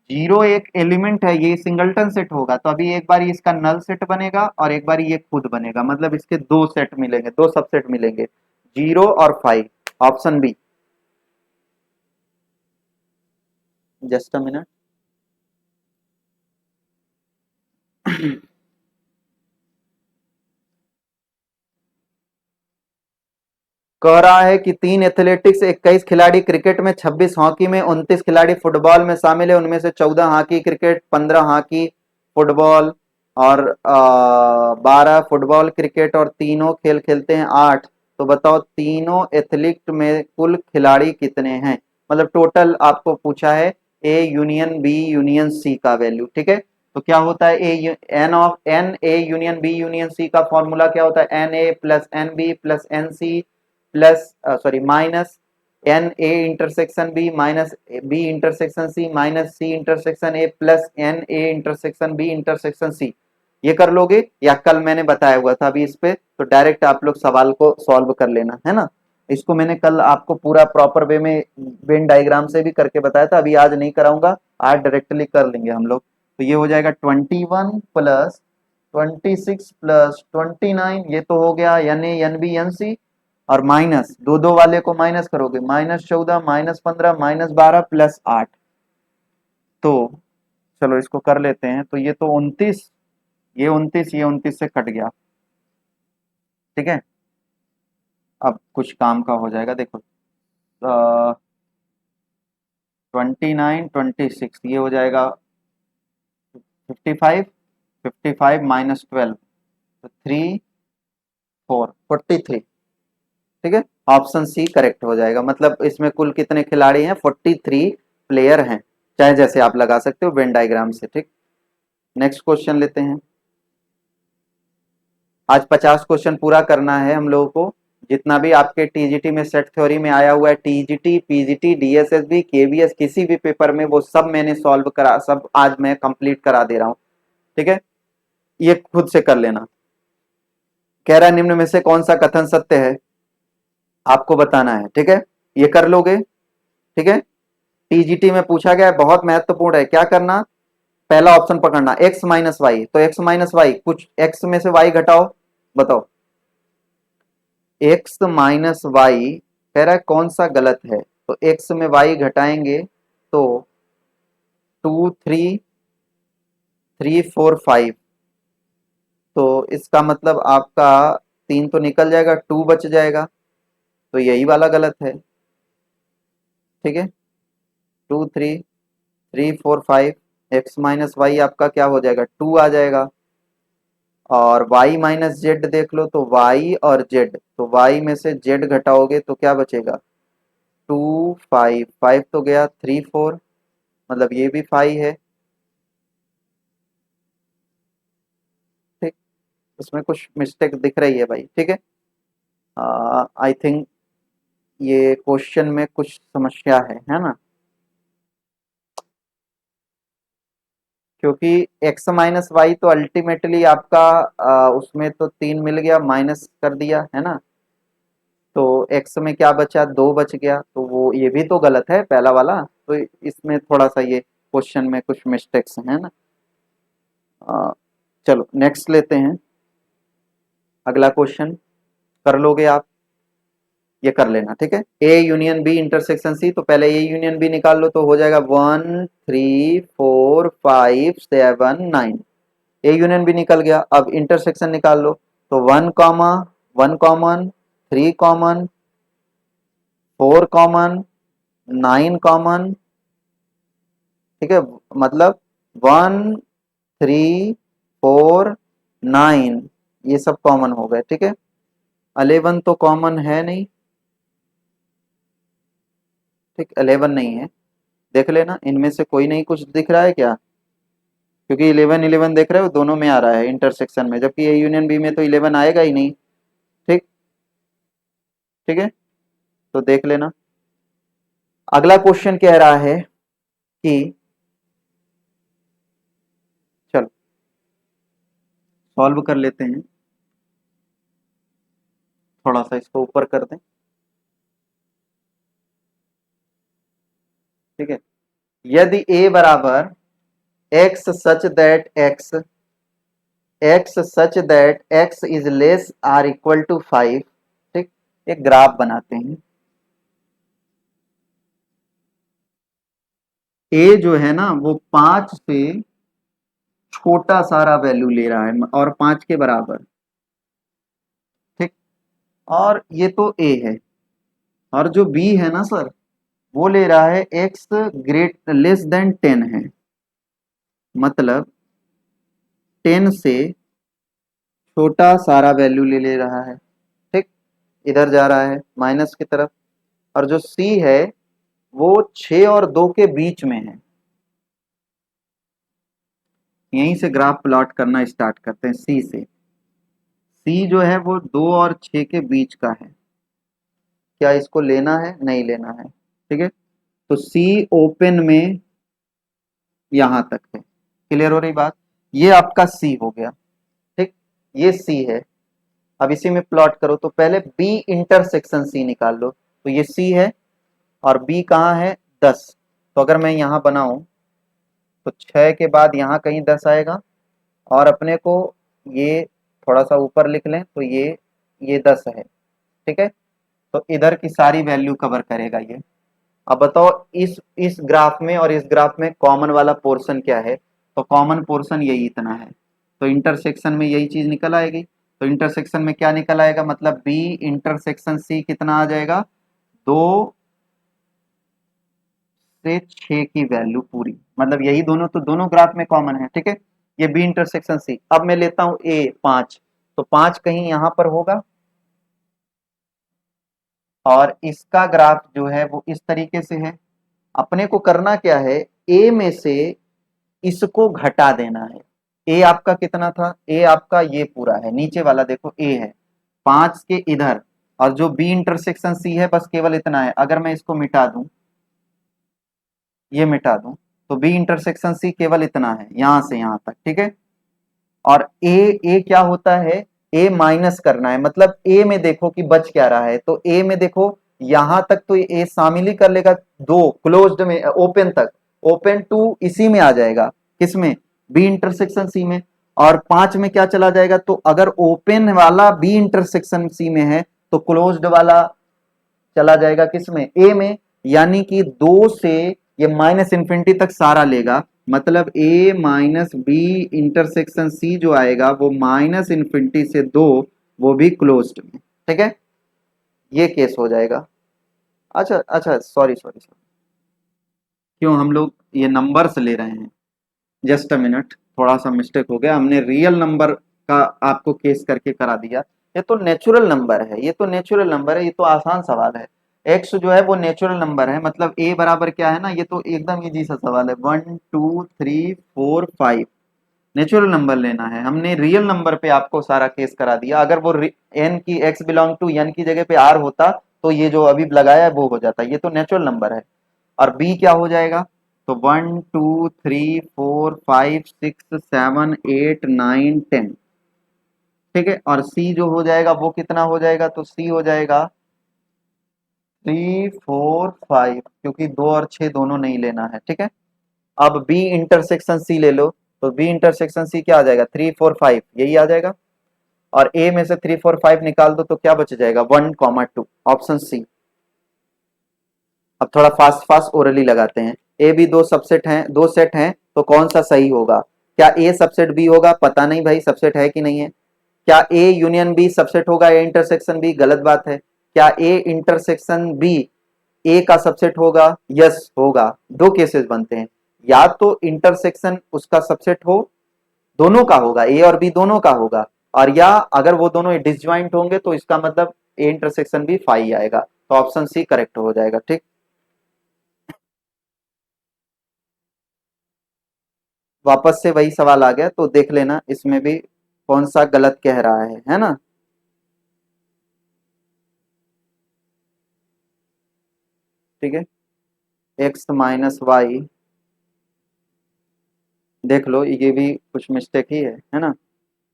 जीरो एक एलिमेंट है, ये सिंगलटन सेट होगा, तो अभी एक बार इसका नल सेट बनेगा और एक बार ये खुद बनेगा, मतलब इसके दो सेट मिलेंगे, दो सबसेट मिलेंगे, 0 और 5। Option B. Just a minute. कह रहा है कि 3 एथलेटिक्स, 21 खिलाड़ी क्रिकेट में, 26 हॉकी में, 29 खिलाड़ी फुटबॉल में शामिल है, उनमें से 14 हॉकी क्रिकेट, 15 हॉकी फुटबॉल और 12 फुटबॉल क्रिकेट, और तीनों खेल खेलते हैं 8। तो बताओ तीनों एथलीट में कुल खिलाड़ी कितने हैं? मतलब टोटल आपको पूछा है A union B union C का वैल्यू। ठीक है, तो क्या होता है A n of n A union B union C का फॉर्मूला क्या होता है? N A plus n B plus n C plus sorry minus n A intersection B minus B intersection C minus C intersection A plus n A intersection B intersection C. ये कर लोगे या कल मैंने बताया हुआ था अभी इस पे, तो डायरेक्ट आप लोग सवाल को सॉल्व कर लेना, है ना। इसको मैंने कल आपको पूरा प्रॉपर वे में वेन डायग्राम से भी करके बताया था, अभी आज नहीं कराऊंगा, आज डायरेक्टली कर लेंगे हम लोग। तो ये हो जाएगा 21 प्लस 26 प्लस 29, ये तो हो गया n A n B n C, और माइनस दो दो वाले को माइनस करोगे, -14 -15 -12 +8। तो चलो इसको कर लेते हैं, तो ये तो 29, ये 29, ये 29 से कट गया, ठीक है। अब कुछ काम का हो जाएगा, देखो 29 26, ये हो जाएगा 55, 55 -12, तो 3 4 43, ठीक है। ऑप्शन सी करेक्ट हो जाएगा, मतलब इसमें कुल कितने खिलाड़ी हैं, 43 प्लेयर हैं, चाहे जैसे आप लगा सकते हो वेन डायग्राम से, ठीक। नेक्स्ट क्वेश्चन लेते हैं। आज 50 क्वेश्चन पूरा करना है हम लोगों को, जितना भी आपके टीजीटी में सेट थ्योरी में आया हुआ है, टीजीटी पीजीटी डीएसएसबी केवीएस किसी भी पेपर में, वो सब मैंने सॉल्व करा, सब आज मैं कंप्लीट करा दे रहा हूं, ठीक है। ये खुद से कर लेना। कह रहा है निम्न में से कौन सा कथन सत्य है, आपको बताना है, ठीक है। ये कर लोगे, ठीक है। टीजीटी में पूछा गया है, बहुत महत्वपूर्ण है, क्या करना, पहला ऑप्शन पकड़ना, x माइनस वाई, तो x माइनस वाई, कुछ x में से y घटाओ, बताओ x माइनस वाई, कह रहा है कौन सा गलत है, तो x में y घटाएंगे तो 2 3 3 4 5, तो इसका मतलब आपका 3 तो निकल जाएगा, 2 बच जाएगा, तो यही वाला गलत है, ठीक है। 2 3 3 4 5, x माइनस वाई आपका क्या हो जाएगा, 2 आ जाएगा, और y माइनस जेड देख लो, तो y और z, तो y में से z घटाओगे तो क्या बचेगा, 2 5 5 तो गया, 3 4, मतलब ये भी 5 है, ठीक। इसमें कुछ मिस्टेक दिख रही है भाई, ठीक है। आई थिंक ये क्वेश्चन में कुछ समस्या है ना, क्योंकि x माइनस वाई तो अल्टीमेटली आपका उसमें तो 3 मिल गया, माइनस कर दिया है ना, तो x में क्या बचा, 2 बच गया, तो वो ये भी तो गलत है पहला वाला, तो इसमें थोड़ा सा ये क्वेश्चन में कुछ मिस्टेक्स है ना। चलो नेक्स्ट लेते हैं, अगला क्वेश्चन कर लोगे आप, ये कर लेना, ठीक है। A union B intersection C, तो पहले ए यूनियन बी निकाल लो, तो हो जाएगा 1 3 4 5 7 9, ए यूनियन बी निकल गया। अब इंटरसेक्शन निकाल लो, तो 1 comma 1 common, 3 common, 4 common, 9 common, ठीक है, मतलब 1 3 4 9 ये सब कॉमन हो गए, ठीक है। 11 तो कॉमन है नहीं, ठीक, 11 नहीं है, देख लेना इनमें से कोई नहीं कुछ दिख रहा है क्या, क्योंकि 11 11 देख रहे हो दोनों में आ रहा है इंटरसेक्शन में, जबकि ए यूनियन बी में तो 11 आएगा ही नहीं, ठीक, ठीक है, तो देख लेना। अगला क्वेश्चन कह रहा है कि, चलो सॉल्व कर लेते हैं, थोड़ा सा इसको ऊपर कर दें, ठीक है। यदि a बराबर x such that x is less or equal to 5, ठीक, एक ग्राफ बनाते हैं। a जो है ना वो 5 से छोटा सारा वैल्यू ले रहा है और 5 के बराबर, ठीक, और ये तो a है, और जो b है ना सर, वो ले रहा है x ग्रेट लेस देन 10 है, मतलब 10 से छोटा सारा वैल्यू ले रहा है, ठीक, इधर जा रहा है माइनस की तरफ, और जो c है वो 6 और 2 के बीच में है। यहीं से ग्राफ प्लॉट करना स्टार्ट करते हैं, सी से। सी जो है वो 2 और 6 के बीच का है, क्या इसको लेना है, नहीं लेना है, ठीक है। तो सी ओपन में यहां तक है, क्लियर हो रही बात, ये आपका सी हो गया, ये सी है। अब इसी में प्लॉट करो तो पहले बी इंटरसेक्शन सी निकाल लो। तो ये सी है और बी कहाँ है 10। तो अगर मैं यहाँ बनाऊं तो 6 के बाद यहाँ कहीं 10 आएगा और अपने को ये थोड़ा सा ऊपर लिख लें तो ये 10 है। ठीक है, तो इधर की सारी वैल्यू कवर करेगा ये। अब बताओ इस ग्राफ में और इस ग्राफ में कॉमन वाला पोर्शन क्या है। तो कॉमन पोर्शन यही इतना है, तो इंटरसेक्शन में यही चीज निकल आएगी। तो इंटरसेक्शन में क्या निकल आएगा, मतलब बी इंटरसेक्शन सी कितना आ जाएगा, 2 से 6 की वैल्यू पूरी, मतलब यही दोनों तो दोनों ग्राफ में कॉमन है। ठीक है, ये बी इंटरसेक्शन सी। अब मैं लेता हूं ए 5, तो 5 कहीं यहां पर होगा और इसका ग्राफ जो है वो इस तरीके से है। अपने को करना क्या है, ए में से इसको घटा देना है। ए आपका कितना था, ए आपका ये पूरा है, नीचे वाला देखो ए है 5 के इधर, और जो बी इंटरसेक्शन सी है बस केवल इतना है। अगर मैं इसको मिटा दूं, ये मिटा दूं, तो बी इंटरसेक्शन सी केवल इतना है यहां से यहां तक। ठीक है, और ए क्या होता है, ए माइनस करना है, मतलब ए में देखो कि बच क्या रहा है। तो ए में देखो यहां तक तो ए शामिल ही कर लेगा, दो क्लोज्ड में ओपन तक, ओपन टू इसी में आ जाएगा, किसमें, बी इंटरसेक्शन सी में। और 5 में क्या चला जाएगा, तो अगर ओपन वाला बी इंटरसेक्शन सी में है तो क्लोज्ड वाला चला जाएगा किसमें, ए में। यानी कि 2 से ये माइनस इंफिनिटी तक सारा लेगा, मतलब ए माइनस बी इंटरसेक्शन सी जो आएगा वो माइनस इंफिनिटी से 2, वो भी क्लोज्ड में। ठीक है, ये केस हो जाएगा। अच्छा अच्छा, सॉरी सॉरी सॉरी, क्यों हम लोग ये नंबर्स ले रहे हैं, जस्ट अ मिनट, थोड़ा सा मिस्टेक हो गया, हमने रियल नंबर का आपको केस करके करा दिया। ये तो नेचुरल नंबर है, ये तो नेचुरल नंबर है, ये तो आसान सवाल है। एक्स जो है वो नेचुरल नंबर है, मतलब ए बराबर क्या है ना, ये तो एकदम इजी सा सवाल है, 1 2 3 4 5 नेचुरल नंबर लेना है। हमने रियल नंबर पे आपको सारा केस करा दिया। अगर वो एन की एक्स बिलोंग टू एन की जगह पे आर होता तो ये जो अभी लगाया है वो हो जाता, ये तो नेचुरल नंबर है। और बी क्या हो जाएगा, तो 1 2 3 4 5 6 7 8 9 10। ठीक है, और सी जो हो जाएगा वो कितना हो जाएगा, तो सी हो जाएगा 3 4 5, क्योंकि 2 और 6 दोनों नहीं लेना है। ठीक है, अब बी इंटरसेक्शन सी ले लो, तो बी इंटरसेक्शन सी क्या आ जाएगा, 3 4 5 यही आ जाएगा। और ए में से 3 4 5 निकाल दो तो क्या बच जाएगा, 1 2, ऑप्शन सी। अब थोड़ा फास्ट फास्ट ओरली लगाते हैं। ए बी दो सबसेट हैं, दो सेट हैं, तो कौन सा सही होगा। क्या ए सबसेट बी होगा, पता नहीं भाई सबसेट है कि नहीं है। क्या ए यूनियन बी सबसेट होगा, ए इंटरसेक्शन बी, गलत बात है। क्या ए इंटरसेक्शन बी ए का सबसेट होगा, यस होगा। दो केसेस बनते हैं, या तो इंटरसेक्शन उसका सबसेट हो, दोनों का होगा, ए और बी दोनों का होगा, और या अगर वो दोनों डिसज्वाइंट होंगे तो इसका मतलब ए इंटरसेक्शन बी फाई आएगा। तो ऑप्शन सी करेक्ट हो जाएगा। ठीक, वापस से वही सवाल आ गया, तो देख लेना इसमें भी कौन सा गलत कह रहा है ना। ठीक है, एक्स माइनस वाई, देख लो ये भी कुछ मिस्टेक ही है ना।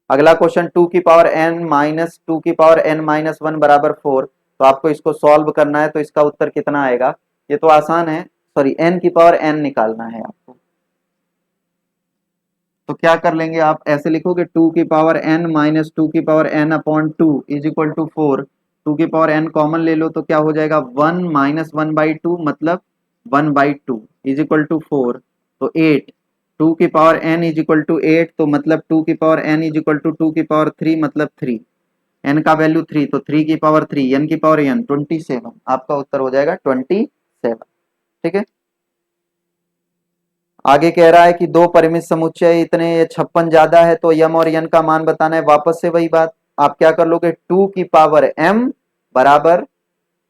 अगला क्वेश्चन, 2 की पावर n - 2 की पावर n - 1 बराबर 4। तो आपको इसको सॉल्व करना है, तो इसका उत्तर कितना आएगा, ये तो आसान है, सॉरी n की पावर n निकालना है आपको। तो क्या कर लेंगे आप, ऐसे लिखोगे 2 की पावर n - 2 की power n/2 is equal to 4। 2 की पावर n कॉमन ले लो तो क्या हो जाएगा, 1 - 1/2, मतलब 1/2 इज इक्वल टू 4। तो 8, 2 की power n is equal to 8, तो मतलब 2 की power n is equal to 2 की पावर 3, मतलब 3। n का वैल्यू 3, तो 3 की पावर 3, n की पावर n 27, आपका उत्तर हो जाएगा 27। ठीक है, आगे कह रहा है कि दो परिमित समुच्चय इतने 56 ज्यादा है, तो यम और यन का मान बताना है। वापस से वही बात, आप क्या कर लोगे, 2 की पावर m बराबर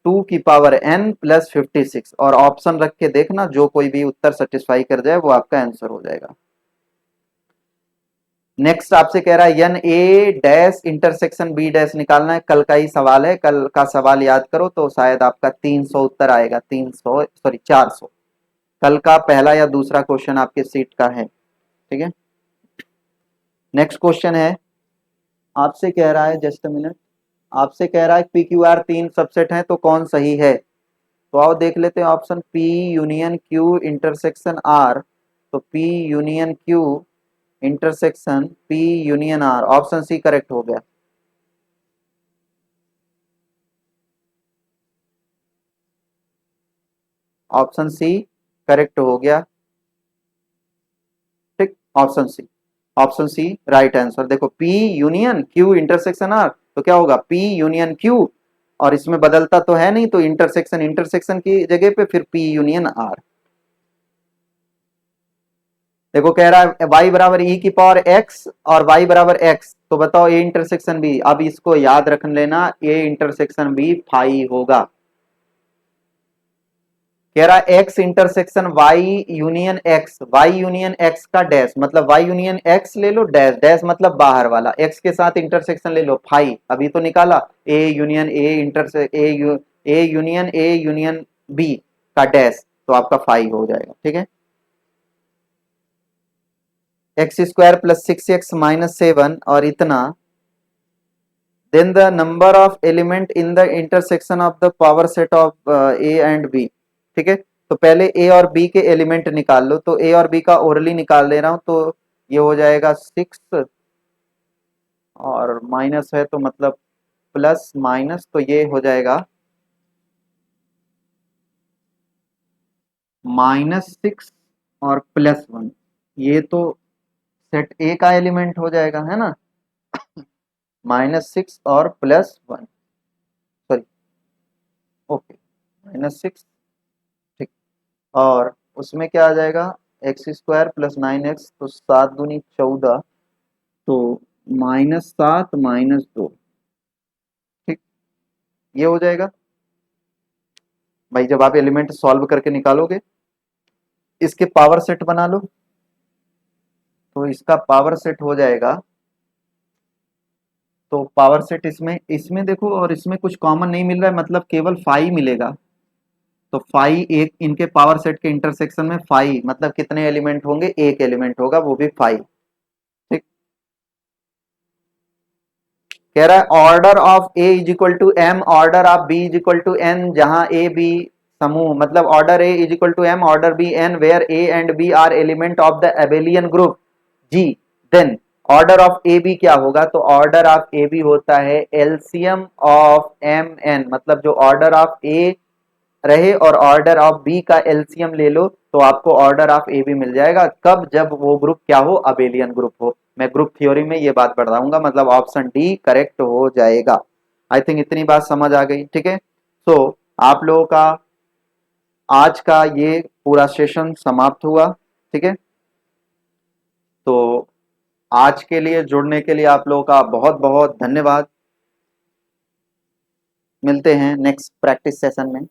2 की पावर n + 56, और ऑप्शन रख के देखना, जो कोई भी उत्तर सेटिस्फाई कर जाए वो आपका आंसर हो जाएगा। नेक्स्ट आपसे कह रहा है यन ए डैश इंटरसेक्शन बी डैश निकालना है। कल का ही सवाल है, कल का सवाल याद करो तो शायद आपका 300 उत्तर आएगा, 300 सॉरी 400। कल का पहला या दूसरा क्वेश्चन आपके सीट का है। ठीक है, नेक्स्ट क्वेश्चन है, आपसे कह रहा है, जस्ट अ मिनट, आपसे कह रहा है पी क्यू आर 3 सबसेट हैं तो कौन सही है। तो आओ देख लेते हैं option P union Q intersection R. तो P union Q intersection P union R, option C correct हो गया। ऑप्शन सी करेक्ट हो गया। ठीक, option C, option C right answer. देखो P union Q intersection R, तो क्या होगा पी यूनियन क्यू, और इसमें बदलता तो है नहीं, तो इंटरसेक्शन इंटरसेक्शन की जगह पे फिर पी यूनियन आर। देखो कह रहा है y बराबर ई की पावर x और y बराबर x, तो बताओ ए इंटरसेक्शन बी। अब इसको याद रख लेना, ए इंटरसेक्शन बी फाई होगा। कह रहा है x intersection y union x, y union x का डैश मतलब y यूनियन x ले लो, डैश डैश मतलब बाहर वाला, x के साथ इंटरसेक्शन ले लो फाई, अभी तो निकाला a union a inter se a union a union b का डैश, तो आपका फाई हो जाएगा। ठीक है, x square plus 6x minus 7 और इतना, then the number of element in the intersection of the power set of A and B. ठीक है, तो पहले ए और बी के एलिमेंट निकाल लो, तो ए और बी का ओरली निकाल ले रहा हूं, तो ये हो जाएगा 6 और माइनस है तो मतलब प्लस माइनस, तो ये हो जाएगा -6 और +1। ये तो सेट ए का एलिमेंट हो जाएगा, है ना, -6 और +1, सॉरी, ओके, -6। ठीक, और उसमें क्या आ जाएगा, एक्स स्क्वायर प्लस 9x, तो 7 दूनी 14, तो -7 -2। ठीक, ये हो जाएगा भाई। जब आप एलिमेंट सॉल्व करके निकालोगे, इसके पावर सेट बना लो, तो इसका पावर सेट हो जाएगा, तो पावर सेट इसमें इसमें देखो, और इसमें कुछ कॉमन नहीं मिल रहा है, मतलब केवल फाई मिलेगा। तो फाई एक इनके पावर सेट के इंटरसेक्शन में फाई मतलब कितने एलिमेंट होंगे, एक एलिमेंट होगा, वो भी फाई। ठीक, कह रहा है order of A is equal to M, order of B is equal to N, जहां ए बी समूह, मतलब order A is equal to M, order B N, where A and B are element of the abelian group G, then order of A B क्या होगा। तो order of A B होता है LCM of M N, मतलब जो order of ए रहे और order of B का एलसीएम ले लो, तो आपको ऑर्डर ऑफ ए बी मिल जाएगा। कब, जब वो ग्रुप क्या हो, अबेलियन ग्रुप हो। मैं ग्रुप थ्योरी में ये बात बताऊंगा, मतलब ऑप्शन डी करेक्ट हो जाएगा। आई थिंक इतनी बात समझ आ गई। ठीक है, तो आप लोगों का आज का ये पूरा सेशन समाप्त हुआ। ठीक है, तो आज के लिए जुड़ने के लिए आप लोगों का बहुत बहुत धन्यवाद। मिलते हैं नेक्स्ट प्रैक्टिस सेशन में।